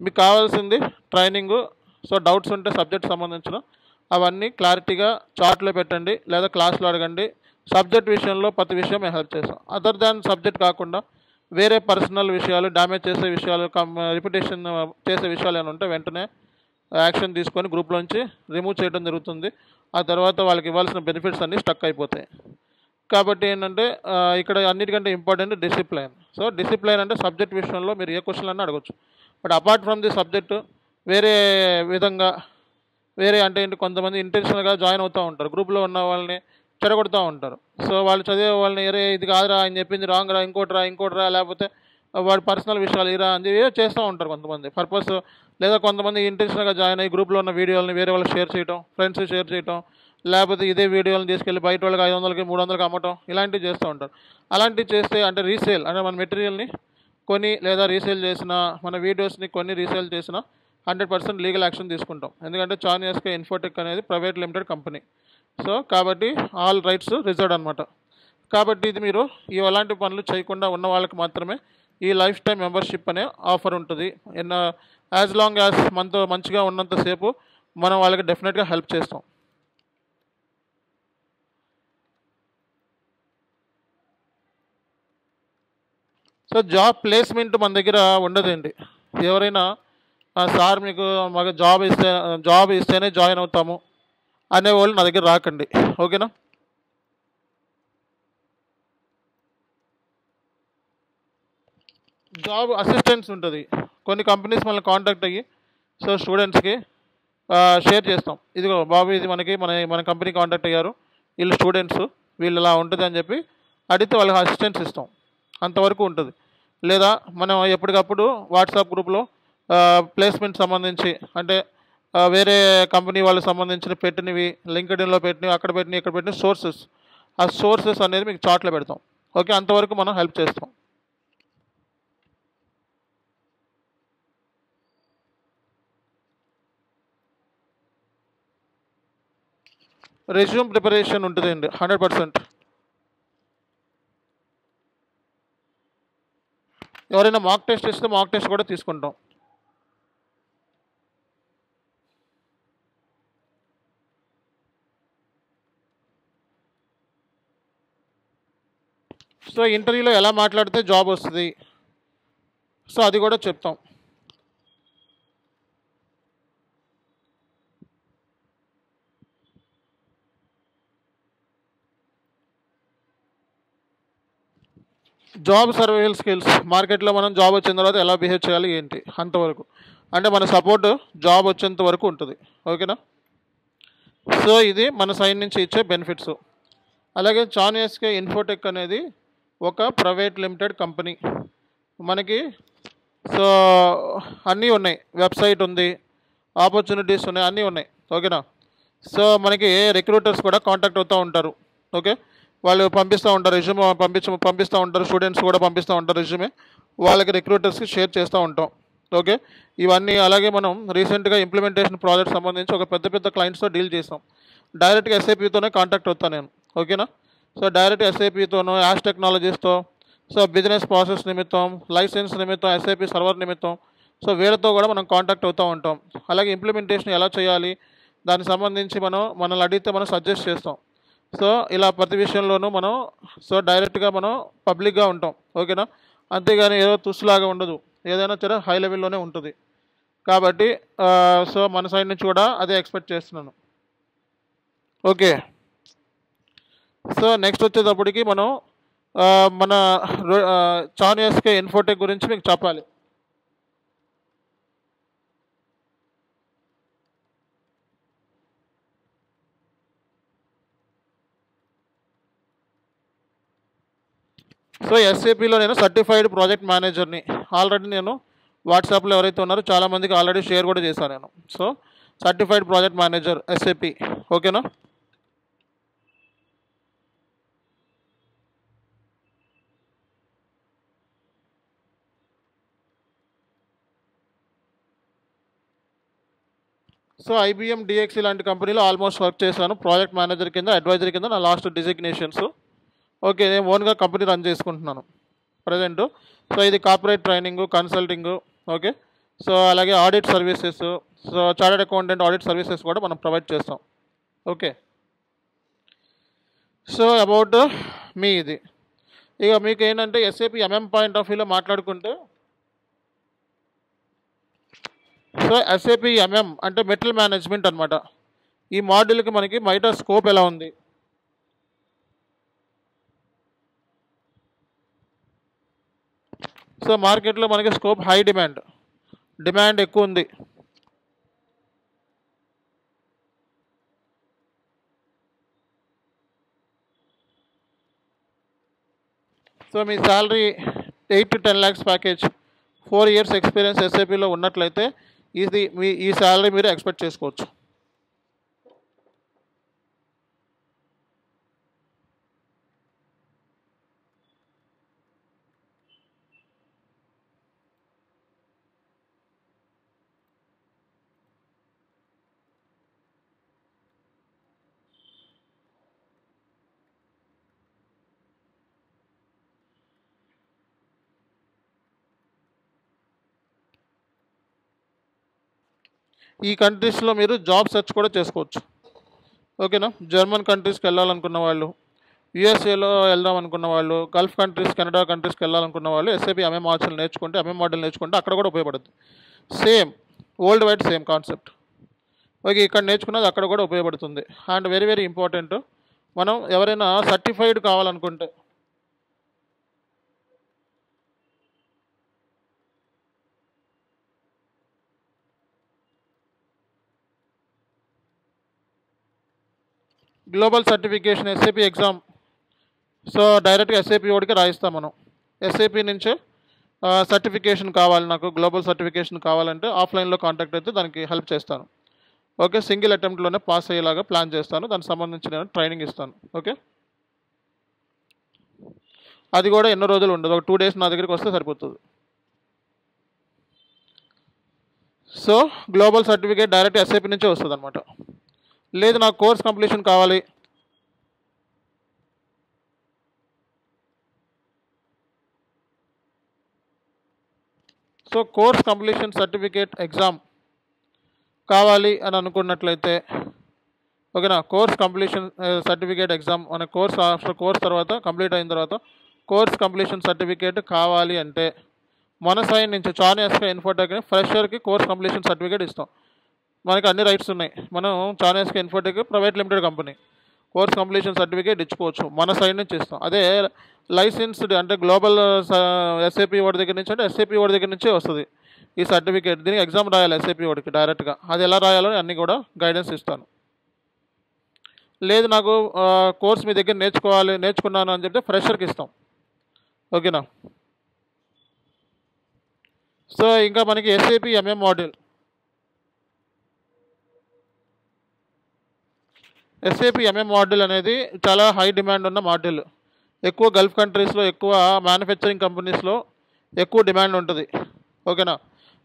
మీకు కావాల్సింది ట్రైనింగు. సో డౌట్స్ ఉంటే సబ్జెక్ట్ సంబంధించిన అవన్నీ క్లారిటీగా చార్ట్లో పెట్టండి, లేదా క్లాస్లో అడగండి. సబ్జెక్ట్ విషయంలో ప్రతి విషయం మేము హెల్ప్ చేస్తాం. అదర్ దాన్ సబ్జెక్ట్ కాకుండా వేరే పర్సనల్ విషయాలు, డ్యామేజ్ చేసే విషయాలు, రిపిటేషన్ చేసే విషయాలు ఏమైనా ఉంటే వెంటనే యాక్షన్ తీసుకొని గ్రూప్లోంచి రిమూవ్ చేయడం జరుగుతుంది. ఆ తర్వాత వాళ్ళకి ఇవ్వాల్సిన బెనిఫిట్స్ అన్నీ స్టక్ అయిపోతాయి. కాబట్టి ఏంటంటే ఇక్కడ అన్నిటికంటే ఇంపార్టెంట్ డిసిప్లైన్. సో డిసిప్లైన్ అంటే సబ్జెక్ట్ విషయంలో మీరు ఏ క్వశ్చన్ అన్నా అడగచ్చు. But apart from the subject వేరే విధంగా, వేరే అంటే ఏంటి, కొంతమంది ఇంటెన్షనల్గా జాయిన్ అవుతూ ఉంటారు. గ్రూప్లో ఉన్న వాళ్ళని చెడగొడుతూ ఉంటారు. సో వాళ్ళు చదివే వాళ్ళని ఏరే ఇది కాదురా, ఆయన చెప్పింది రాంగ్ రా, ఇంకోటి రా, లేకపోతే వాడి పర్సనల్ విషయాలు ఇరా అని ఏదో చేస్తూ ఉంటారు కొంతమంది పర్పస్. లేదా కొంతమంది ఇంటెన్షనల్గా జాయిన్ అయ్యి గ్రూప్లో ఉన్న వీడియోలని వేరే వాళ్ళకి షేర్ చేయడం, ఫ్రెండ్స్ షేర్ చేయడం, లేకపోతే ఇదే వీడియోలను తీసుకెళ్ళి బయట వాళ్ళకి 500కి 300కి అమ్మటం, ఇలాంటివి చేస్తూ ఉంటారు. అలాంటివి చేస్తే అంటే రీసేల్ అంటే మన మెటీరియల్ని కొని లేదా రీసేల్ చేసిన, మన వీడియోస్ని కొన్ని రీసేల్ చేసిన 100% లీగల్ యాక్షన్ తీసుకుంటాం. ఎందుకంటే చాన్ ఎస్కే ఇన్ఫోటెక్ అనేది ప్రైవేట్ లిమిటెడ్ కంపెనీ. సో కాబట్టి ఆల్ రైట్స్ రిజర్వ్డ్ అనమాట. కాబట్టి ఇది మీరు అలాంటి పనులు చేయకుండా ఉన్న వాళ్ళకి మాత్రమే ఈ లైఫ్ టైం మెంబర్షిప్ అనే ఆఫర్ ఉంటుంది. యాజ్ లాంగ్ యాజ్ మనతో మంచిగా ఉన్నంతసేపు మనం వాళ్ళకి డెఫినెట్గా హెల్ప్ చేస్తాం. సో జాబ్ ప్లేస్మెంట్ మన దగ్గర ఉండదండి. ఎవరైనా సార్ మీకు మాకు జాబ్ ఇస్తేనే జాయిన్ అవుతాము అనేవాళ్ళు నా దగ్గర రాకండి. ఓకేనా? జాబ్ అసిస్టెన్స్ ఉంటుంది. కొన్ని కంపెనీస్ మనల్ని కాంటాక్ట్ అయ్యి సో స్టూడెంట్స్కి షేర్ చేస్తాం. ఇదిగో బాబు, ఇది మన కంపెనీ కాంటాక్ట్ అయ్యారు, వీళ్ళు స్టూడెంట్స్, వీళ్ళు ఇలా ఉంటుంది అని చెప్పి అడిగితే వాళ్ళకి అసిస్టెన్స్ ఇస్తాం. అంతవరకు ఉంటుంది. లేదా మనం ఎప్పటికప్పుడు వాట్సాప్ గ్రూప్లో ప్లేస్మెంట్ సంబంధించి అంటే వేరే కంపెనీ వాళ్ళకి సంబంధించిన పెట్టినవి, లింక్డ్ఇన్లో పెట్టినవి, అక్కడ పెట్టినవి, ఇక్కడ పెట్టిన సోర్సెస్, ఆ సోర్సెస్ అనేది మీకు చార్ట్లో పెడతాం. ఓకే, అంతవరకు మనం హెల్ప్ చేస్తాం. రెజ్యూమ్ ప్రిపరేషన్ ఉంటుందండి 100%. ఎవరైనా మాక్ టెస్ట్ ఇస్తే మాక్ టెస్ట్ కూడా తీసుకుంటాం. సో ఇంటర్వ్యూలో ఎలా మాట్లాడితే జాబ్ వస్తుంది, సో అది కూడా చెప్తాం. జాబ్ సర్వైవల్ స్కిల్స్, మార్కెట్లో మనం జాబ్ వచ్చిన తర్వాత ఎలా బిహేవ్ చేయాలి ఏంటి, అంతవరకు అంటే మన సపోర్ట్ జాబ్ వచ్చేంత వరకు ఉంటుంది. ఓకేనా? సో ఇది మన సైడ్ నుంచి ఇచ్చే బెనిఫిట్స్. అలాగే చాన్ ఎస్కే ఇన్ఫోటెక్ అనేది ఒక ప్రైవేట్ లిమిటెడ్ కంపెనీ. మనకి సో అన్నీ ఉన్నాయి, వెబ్సైట్ ఉంది, ఆపర్చునిటీస్ ఉన్నాయి, అన్నీ ఉన్నాయి. ఓకేనా? సో మనకి రిక్రూటర్స్ కూడా కాంటాక్ట్ అవుతూ ఉంటారు. ఓకే, వాళ్ళు పంపిస్తూ ఉంటారు రెజ్యూమే, పంపిస్తూ ఉంటారు, స్టూడెంట్స్ కూడా పంపిస్తూ ఉంటారు రెజ్యూమే, వాళ్ళకి రిక్రూటర్స్కి షేర్ చేస్తూ ఉంటాం. ఓకే, ఇవన్నీ అలాగే మనం రీసెంట్గా ఇంప్లిమెంటేషన్ ప్రాజెక్ట్ సంబంధించి ఒక పెద్ద పెద్ద క్లయింట్స్తో డీల్ చేస్తాం. డైరెక్ట్గా ఎస్ఐపితోనే కాంటాక్ట్ అవుతాను నేను. ఓకేనా, సో డైరెక్ట్ ఎస్ఐపితోనో యాష్ టెక్నాలజీస్తో, సో బిజినెస్ ప్రాసెస్ నిమిత్తం, లైసెన్స్ నిమిత్తం, ఎస్ఐపి సర్వర్ నిమిత్తం, సో వీళ్ళతో కూడా మనం కాంటాక్ట్ అవుతూ ఉంటాం. అలాగే ఇంప్లిమెంటేషన్ ఎలా చేయాలి దానికి సంబంధించి మనల్ని అడిగితే మనం సజెస్ట్ చేస్తాం. సో ఇలా ప్రతి విషయంలోనూ మనం సో డైరెక్ట్గా మనం పబ్లిక్గా ఉంటాం. ఓకేనా, అంతేగాని ఏదో తుస్సులాగా ఉండదు, ఏదైనా సరే హై లెవెల్లోనే ఉంటుంది. కాబట్టి సో మన సైడ్ నుంచి కూడా అదే ఎక్స్పెక్ట్ చేస్తున్నాను. ఓకే, సో నెక్స్ట్ వచ్చేటప్పటికి మనం మన చానియస్కే ఇన్ఫోటెక్ గురించి మీకు చెప్పాలి. సో ఎస్ఏపిలో నేను సర్టిఫైడ్ ప్రాజెక్ట్ మేనేజర్ని. ఆల్రెడీ నేను వాట్సాప్లో ఎవరైతే ఉన్నారో చాలామందికి ఆల్రెడీ షేర్ కూడా చేశాను నేను. So certified project manager SAP. ఓకేనా, సో ఐబిఎం, డిఎక్సీ లాంటి కంపెనీలో ఆల్మోస్ట్ వర్క్ చేశాను ప్రాజెక్ట్ మేనేజర్ కింద, అడ్వైజరీ కింద నా లాస్ట్ డిజిగ్నేషన్స్. ఓకే, నేను ఓన్గా కంపెనీ రన్ చేసుకుంటున్నాను ప్రజెంట్. సో ఇది corporate training, consulting. Okay, so అలాగే audit services, so chartered accountant audit services కూడా మనం ప్రొవైడ్ చేస్తాం. ఓకే, సో అబౌట్ మీ ఇది. ఇక మీకు ఏంటంటే ఎస్ఏపి ఎంఎం పాయింట్ ఆఫ్ వ్యూలో మాట్లాడుకుంటే, సో ఎస్ఏపి ఎంఎం అంటే మెటల్ మేనేజ్మెంట్ అనమాట. ఈ మాడ్యూల్కి మనకి బయట స్కోప్ ఎలా ఉంది, సో మార్కెట్లో మనకి స్కోప్ హై, డిమాండ్ ఎక్కువ ఉంది. సో మీ salary 8 to 10 lakhs package, 4 years experience ఎస్ఏపిలో ఉన్నట్లయితే ఈ శాలరీ మీరు ఎక్స్పెక్ట్ చేసుకోవచ్చు. ఈ కంట్రీస్లో మీరు జాబ్ సెర్చ్ కూడా చేసుకోవచ్చు. ఓకేనా, జర్మన్ కంట్రీస్కి వెళ్ళాలనుకున్న వాళ్ళు, యూఎస్ఏలో వెళ్దాం అనుకున్న వాళ్ళు, గల్ఫ్ కంట్రీస్, కెనడా కంట్రీస్కి వెళ్ళాలనుకున్న వాళ్ళు ఎస్ఏపి ఎంఎం మోడల్ నేర్చుకుంటే అక్కడ కూడా ఉపయోగపడుతుంది. Same world wide same concept. Okay, ఇక్కడ నేర్చుకున్నది అక్కడ కూడా ఉపయోగపడుతుంది. అండ్ వెరీ వెరీ ఇంపార్టెంట్, మనం ఎవరైనా సర్టిఫైడ్ కావాలనుకుంటే, global certification SAP exam, so డైరెక్ట్గా ఎస్ఏపి ఓడికి రాయిస్తాం మనం. ఎస్ఏపి నుంచే సర్టిఫికేషన్ కావాలి, నాకు గ్లోబల్ సర్టిఫికేషన్ కావాలంటే ఆఫ్లైన్లో కాంటాక్ట్ అయితే దానికి హెల్ప్ చేస్తాను. ఓకే, సింగిల్ అటెంప్ట్లోనే పాస్ అయ్యేలాగా ప్లాన్ చేస్తాను, దానికి సంబంధించి నేను ట్రైనింగ్ ఇస్తాను. ఓకే, అది కూడా ఎన్నో రోజులు ఉండదు, ఒక 2 days నా దగ్గరికి వస్తే సరిపోతుంది. So global certificate direct SAP నుంచే వస్తుంది అనమాట. లేదు నాకు కోర్స్ కంప్లీషన్ కావాలి, so course completion certificate exam కావాలి అని అనుకున్నట్లయితే, ఓకేనా, కోర్స్ కంప్లీషన్ సర్టిఫికేట్ ఎగ్జామ్ అనే కోర్స్ తర్వాత కంప్లీట్ అయిన తర్వాత కోర్స్ కంప్లీషన్ సర్టిఫికేట్ కావాలి అంటే మన సైడ్ నుంచి చానియస్కే ఇన్ఫోటెక్ని ఫ్రెషర్కి కోర్స్ కంప్లీషన్ సర్టిఫికేట్ ఇస్తాం. మనకి అన్ని రైట్స్ ఉన్నాయి. మనం చానియస్కే Infotech private limited company, course completion certificate ఇచ్చుకోవచ్చు, మన సైడ్ నుంచి ఇస్తాం. అదే లైసెన్స్డ్ అంటే గ్లోబల్ ఎస్ఏపి వాడి దగ్గర నుంచి అంటే ఎస్ఏపి వాడి దగ్గర నుంచే వస్తుంది ఈ సర్టిఫికేట్. దీనికి ఎగ్జామ్ రాయాలి ఎస్ఏపి వాడికి డైరెక్ట్గా, అది ఎలా రాయాలో అన్నీ కూడా గైడెన్స్ ఇస్తాను. లేదు నాకు కోర్స్ మీ దగ్గర నేర్చుకున్నాను అని చెప్తే ఫ్రెషర్కి ఇస్తాం. ఓకేనా, సో ఇంకా మనకి SAP MM module, SAP MM module అనేది చాలా హై డిమాండ్ ఉన్న మాడ్యూల్. ఎక్కువ గల్ఫ్ కంట్రీస్లో, ఎక్కువ మ్యానుఫ్యాక్చరింగ్ కంపెనీస్లో ఎక్కువ డిమాండ్ ఉంటుంది. ఓకేనా.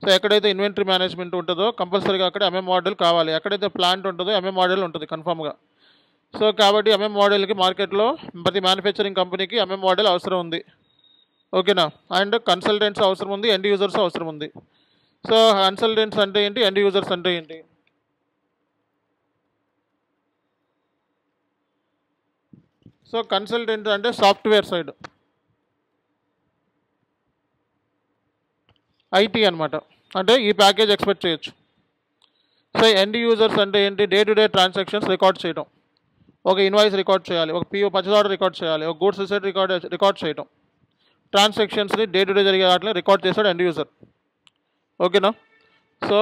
సో ఎక్కడైతే ఇన్వెంటరీ మేనేజ్మెంట్ ఉంటుందో కంపల్సరీగా అక్కడ ఎంఎం మాడ్యూల్ కావాలి. ఎక్కడైతే ప్లాంట్ ఉంటుందో ఎంఎం మాడ్యూల్ ఉంటుంది కన్ఫామ్గా. సో కాబట్టి ఎంఎం మాడ్యూల్కి మార్కెట్లో ప్రతి మ్యానుఫ్యాక్చరింగ్ కంపెనీకి ఎంఎం మాడ్యూల్ అవసరం ఉంది. ఓకేనా. అండ్ కన్సల్టెంట్స్ అవసరం ఉంది, ఎండ్ యూజర్స్ అవసరం ఉంది. సో కన్సల్టెంట్స్ అంటే ఏంటి, ఎండ్ యూజర్స్ అంటే ఏంటి? సో కన్సల్టెంట్ అంటే సాఫ్ట్వేర్ సైడ్, ఐటీ అనమాట. అంటే ఈ ప్యాకేజ్ ఎక్స్పెక్ట్ చేయొచ్చు. సో ఎండ్ యూజర్స్ అంటే ఏంటి, day to day transactions record చేయడం. ఒక ఇన్వాయిస్ రికార్డ్ చేయాలి, ఒక పిఓ పర్చేజ్ ఆర్డర్ రికార్డ్ చేయాలి, ఒక గూడ్స్ రిసీట్ రికార్డ్ చేయడం. ట్రాన్సాక్షన్స్ని డే టు డే జరిగే వాటిని రికార్డ్ చేస్తాడు ఎండ్ యూజర్. ఓకేనా. సో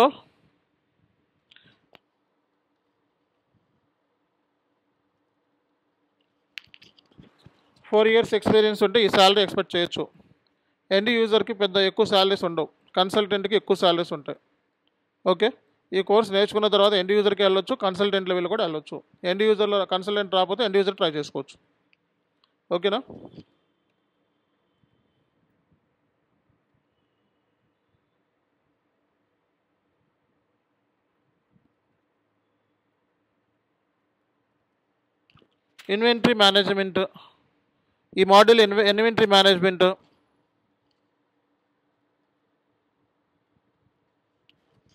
4 years ఎక్స్పీరియన్స్ ఉంటే ఈ శాలరీ ఎక్స్పెక్ట్ చేయొచ్చు. ఎండ్ యూజర్కి పెద్ద ఎక్కువ శాలరీస్ ఉండవు, కన్సల్టెంట్కి ఎక్కువ శాలరీస్ ఉంటాయి. ఓకే. ఈ కోర్స్ నేర్చుకున్న తర్వాత ఎండ్ యూజర్కి వెళ్ళొచ్చు, కన్సల్టెంట్ లెవెల్ కూడా వెళ్ళొచ్చు. ఎండ్ యూజర్లో కన్సల్టెంట్ రాకపోతే ఎండ్ యూజర్ ట్రై చేసుకోవచ్చు. ఓకేనా. ఇన్వెంటరీ మేనేజ్మెంట్, ఈ module inventory management,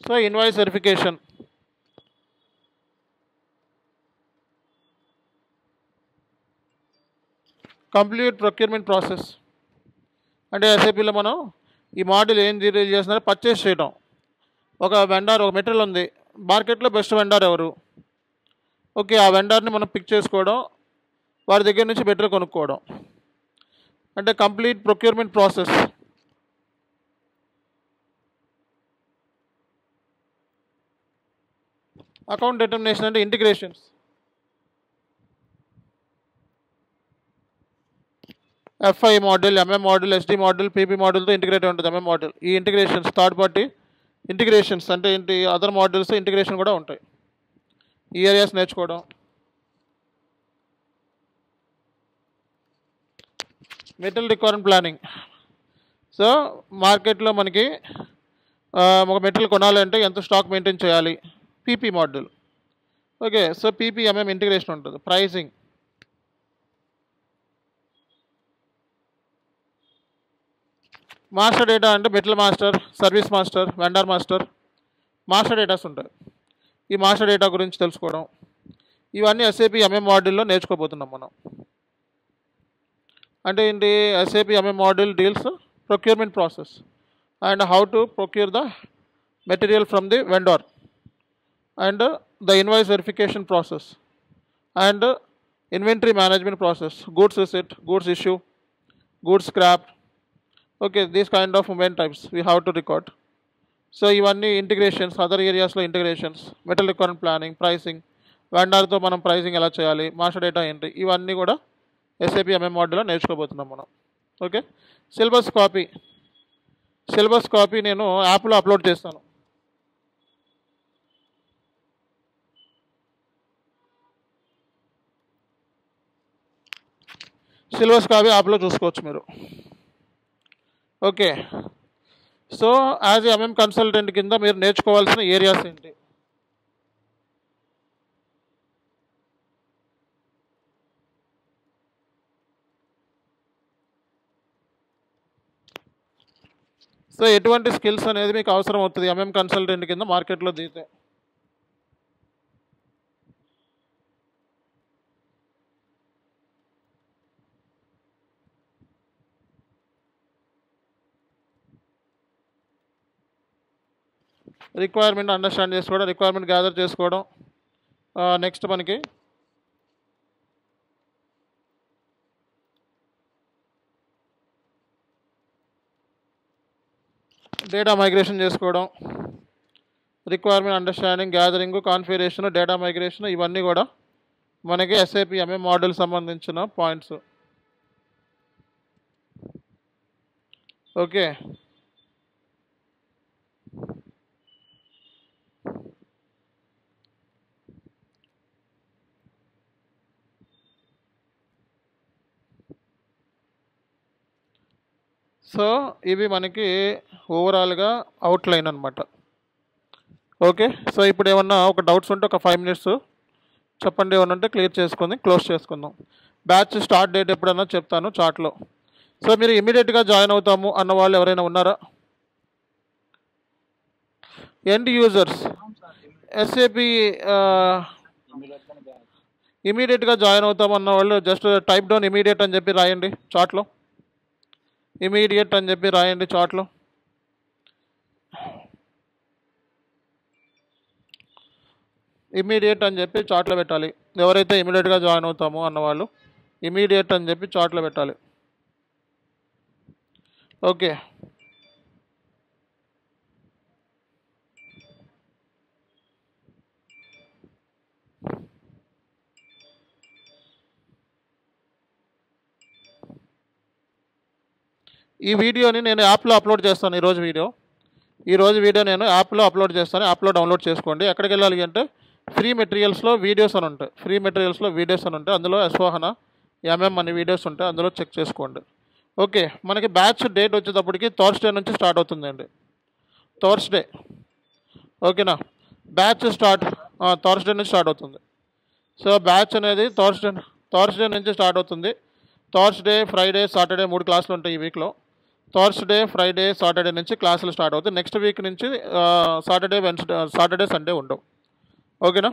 so invoice verification, complete procurement process. అంటే ఎస్ఐపిలో మనం ఈ మాడ్యూల్ ఏం డీల్ చేస్తున్నారో పర్చేస్ చేయడం. ఒక వెండర్, ఒక మెటీరియల్ ఉంది, మార్కెట్లో బెస్ట్ వెండర్ ఎవరు, ఓకే ఆ వెండర్ని మనం పిక్ చేసుకోవడం, వారి దగ్గర నుంచి మెటీరియల్ కొనుక్కోవడం. అంటే complete procurement process. Account determination అంటే integrations. FI model, MM model, SD model, PP మోడల్తో ఇంటిగ్రేట్ ఉంటుంది ఎంఎం మోడల్. ఈ ఇంటిగ్రేషన్స్ థర్డ్ పార్టీ ఇంటిగ్రేషన్స్ అంటే ఏంటి, అదర్ మోడల్స్ ఇంటిగ్రేషన్ కూడా ఉంటాయి. ఈ ఏరియాస్ నేర్చుకోవడం. Material requirement planning. సో మార్కెట్లో మనకి ఒక మెటీరియల్ కొనాలంటే ఎంత స్టాక్ మెయింటైన్ చేయాలి, PP model. Okay. So PP MM integration ఉంటుంది. ప్రైసింగ్, మాస్టర్ డేటా అంటే material master, service master, vendor master, master datas ఉంటాయి. ఈ మాస్టర్ డేటా గురించి తెలుసుకోవడం. ఇవన్నీ ఎస్ఏపి ఎంఎం మాడ్యూల్లో నేర్చుకోబోతున్నాం మనం. అంటే ఏంటి, SAP MM module deals procurement process and how to procure the material from the vendor and the invoice verification process and inventory management process, goods receipt, goods issue, goods scrap. Okay, these kind of main types we have to record. So ఇవన్నీ integrations, other ఏరియాస్లో integrations, material requirement planning, pricing, వెండర్తో మనం pricing ఎలా చేయాలి, master data entry, ఇవన్నీ కూడా SAP MM మాడ్యూల్లో నేర్చుకోబోతున్నాం మనం. ఓకే. సిలబస్ కాపీ నేను యాప్లో అప్లోడ్ చేస్తాను. సిలబస్ కాపీ యాప్లో చూసుకోవచ్చు మీరు. Okay. So as MM consultant కింద మీరు నేర్చుకోవాల్సిన ఏరియాస్ ఏంటి? సో ఎటువంటి స్కిల్స్ అనేది మీకు అవసరం అవుతుంది ఎంఎం కన్సల్టెంట్ కింద మార్కెట్లో దిగితే? రిక్వైర్మెంట్ అండర్స్టాండ్ చేసుకోవడం, రిక్వైర్మెంట్ గ్యాదర్ చేసుకోవడం. నెక్స్ట్ మనకి డేటా మైగ్రేషన్ చేసుకోవడం, requirement understanding, gathering, configuration, data migration, ఇవన్నీ కూడా మనకి ఎస్ఏపి ఎంఎం మాడ్యూల్ సంబంధించిన పాయింట్స్. ఓకే. సో ఇవి మనకి ఓవరాల్గా అవుట్లైన్ అనమాట. ఓకే, సో ఇప్పుడు ఏమన్నా ఒక డౌట్స్ ఉంటే ఒక 5 minutes చెప్పండి, ఏమన్నా ఉంటే క్లియర్ చేసుకొని క్లోజ్ చేసుకుందాం. బ్యాచ్ స్టార్ట్ డేట్ ఎప్పుడన్నా చెప్తాను చాట్లో. సో మీరు ఇమీడియట్గా జాయిన్ అవుతాము అన్న వాళ్ళు ఎవరైనా ఉన్నారా? ఎండ్ యూజర్స్ ఎస్ఏపి ఇమీడియట్గా జాయిన్ అవుతాం అన్న వాళ్ళు జస్ట్ టైప్ డౌన్ ఇమీడియట్ అని చెప్పి రాయండి చాట్లో. ఇమీడియట్ అని చెప్పి రాయండి చాట్లో. ఇమీడియట్ అని చెప్పి చాట్లో పెట్టాలి. ఎవరైతే ఇమీడియట్గా జాయిన్ అవుతామో అన్నవాళ్ళు ఇమీడియట్ అని చెప్పి చాట్లో పెట్టాలి. ఓకే, ఈ వీడియోని నేను యాప్లో అప్లోడ్ చేస్తాను. ఈరోజు వీడియో నేను యాప్లో అప్లోడ్ చేస్తాను. యాప్లో డౌన్లోడ్ చేసుకోండి. ఎక్కడికి వెళ్ళాలి అంటే ఫ్రీ మెటీరియల్స్లో వీడియోస్ అని ఉంటాయి. అందులో అశ్వాహన ఎంఎం అనే వీడియోస్ ఉంటాయి, అందులో చెక్ చేసుకోండి. ఓకే, మనకి బ్యాచ్ డేట్ వచ్చేటప్పటికి థర్స్డే నుంచి స్టార్ట్ అవుతుందండి. థర్స్డే, ఓకేనా? బ్యాచ్ థర్స్డే నుంచి స్టార్ట్ అవుతుంది. సో బ్యాచ్ అనేది థర్స్డే నుంచి స్టార్ట్ అవుతుంది. థర్స్డే, ఫ్రైడే, సాటర్డే 3 క్లాసులు ఉంటాయి ఈ వీక్లో. థర్స్డే, ఫ్రైడే, సాటర్డే నుంచి క్లాసులు స్టార్ట్ అవుతాయి. నెక్స్ట్ వీక్ నుంచి సాటర్డే, సండే ఉండవు. ఓకేనా?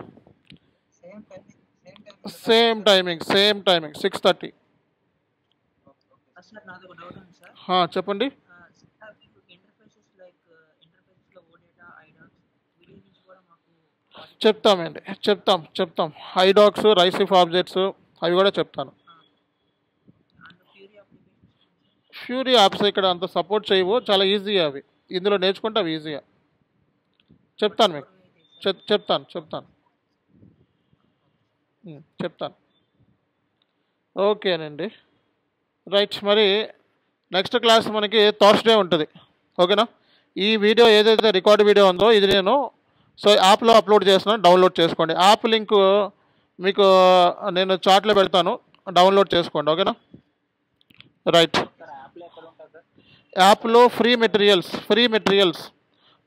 Same timing 6:30. సార్ నాది ఒక డౌట్ ఉంది సార్. చెప్పండి. సార్ మీకు ఇంటర్ఫేసెస్ లైక్ ఇంటర్ఫేసెస్లో ఓడేటా, ఐడాక్స్ వీటి నుంచి కూడా మాకు చెప్తామండి, చెప్తాం. ఐడాక్స్, రైసిఫ్ ఆబ్జెక్ట్స్ అవి కూడా చెప్తాను. And fury applications fury apps ఇక్కడ అంత సపోర్ట్ చేయవు, చాలా ఈజీగా అవి. ఇందులో నేర్చుకుంటే అవి ఈజీగా చెప్తాను మీకు. చెప్తాను. ఓకేనండి, రైట్. మరి నెక్స్ట్ క్లాస్ మనకి థర్స్డే ఉంటుంది. ఓకేనా? ఈ వీడియో ఏదైతే రికార్డ్ వీడియో ఉందో ఇది నేను యాప్లో అప్లోడ్ చేస్తున్నాను, డౌన్లోడ్ చేసుకోండి. యాప్ లింక్ మీకు నేను చాట్లో పెడతాను, డౌన్లోడ్ చేసుకోండి. ఓకేనా? రైట్. యాప్లో ఫ్రీ మెటీరియల్స్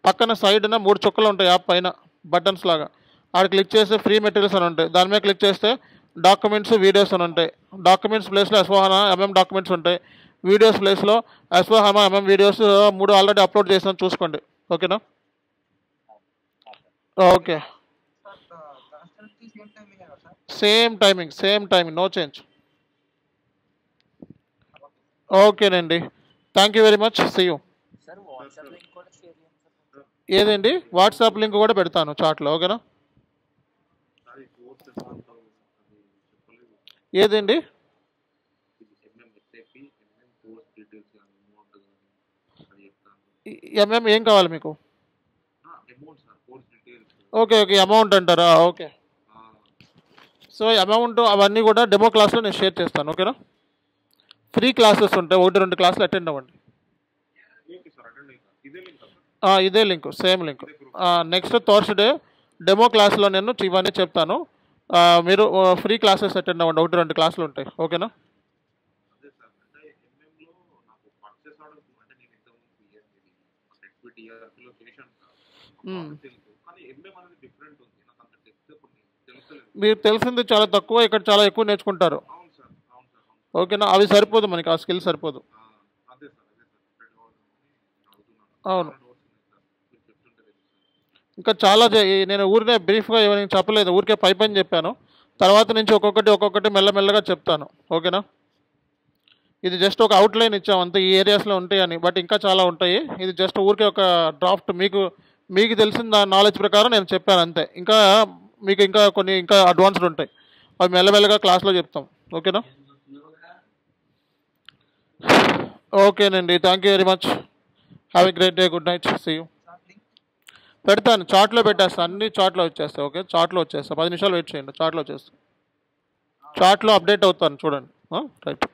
పక్కన సైడ్న 3 చుక్కలు ఉంటాయి. యాప్ పైన బటన్స్ లాగా ఆడ క్లిక్ చేస్తే ఫ్రీ మెటీరియల్స్ అని ఉంటాయి. దాని మీద క్లిక్ చేస్తే డాక్యుమెంట్స్, వీడియోస్ అని ఉంటాయి. డాక్యుమెంట్స్ ప్లేస్లో అశ్వాహన ఎంఎం డాక్యుమెంట్స్ ఉంటాయి. వీడియోస్ ప్లేస్లో అశ్వాహన ఎంఎం వీడియోస్ 3 ఆల్రెడీ అప్లోడ్ చేసినా చూసుకోండి. ఓకేనా? Okay, same timing, no change. ఓకేనండి, thank you very much, see you. Sir WhatsApp link కూడా షేర్ చేయండి సార్. ఏదండి? వాట్సాప్ లింక్ కూడా పెడతాను చాట్లో. ఓకేనా? ఏదండి? ఎంఎం ఏం కావాలి మీకు? ఓకే, అమౌంట్ అంటారా? ఓకే, సో అమౌంట్ అవన్నీ కూడా డెమో క్లాస్లో నేను షేర్ చేస్తాను. ఓకేనా? ఫ్రీ క్లాసెస్ ఉంటాయి, 1-2 క్లాసులు అటెండ్ అవ్వండి. ఇదే link, same link. Next Thursday demo క్లాస్లో నేను ఇవన్నీ చెప్తాను. మీరు ఫ్రీ క్లాసెస్ అటెండ్ అవ్వండి, 1-2 క్లాసులు ఉంటాయి. ఓకేనా? మీరు తెలిసింది చాలా తక్కువ, ఇక్కడ చాలా ఎక్కువ నేర్చుకుంటారు. ఓకేనా? అవి సరిపోదు మనకి, ఆ స్కిల్ సరిపోదు. అవును, ఇంకా చాలా నేను ఊరికే బ్రీఫ్గా ఏమైనా చెప్పలేదు, ఊరికే పైపని చెప్పాను. తర్వాత నుంచి ఒక్కొక్కటి మెల్లమెల్లగా చెప్తాను. ఓకేనా? ఇది జస్ట్ ఒక అవుట్లైన్ ఇచ్చాం అంతే, ఈ ఏరియాస్లో ఉంటాయి అని. బట్ ఇంకా చాలా ఉంటాయి. ఇది జస్ట్ ఊరికే ఒక డ్రాఫ్ట్, మీకు తెలిసిన నాలెడ్జ్ ప్రకారం నేను చెప్పాను అంతే. మీకు కొన్ని అడ్వాన్స్డ్ ఉంటాయి, అవి మెల్లమెల్లగా క్లాస్లో చెప్తాం. ఓకేనా? ఓకేనండి, thank you very much, have a great day, good night, see you. పెడతాను, చాట్లో పెట్టేస్తాను, అన్ని చాట్లో వచ్చేస్తాయి. ఓకే, చాట్లో వచ్చేస్తా, 10 నిమిషాలు వెయిట్ చేయండి, చాట్లో వచ్చేస్తాను. చాట్లో అప్డేట్ అవుతాను, చూడండి. రైట్.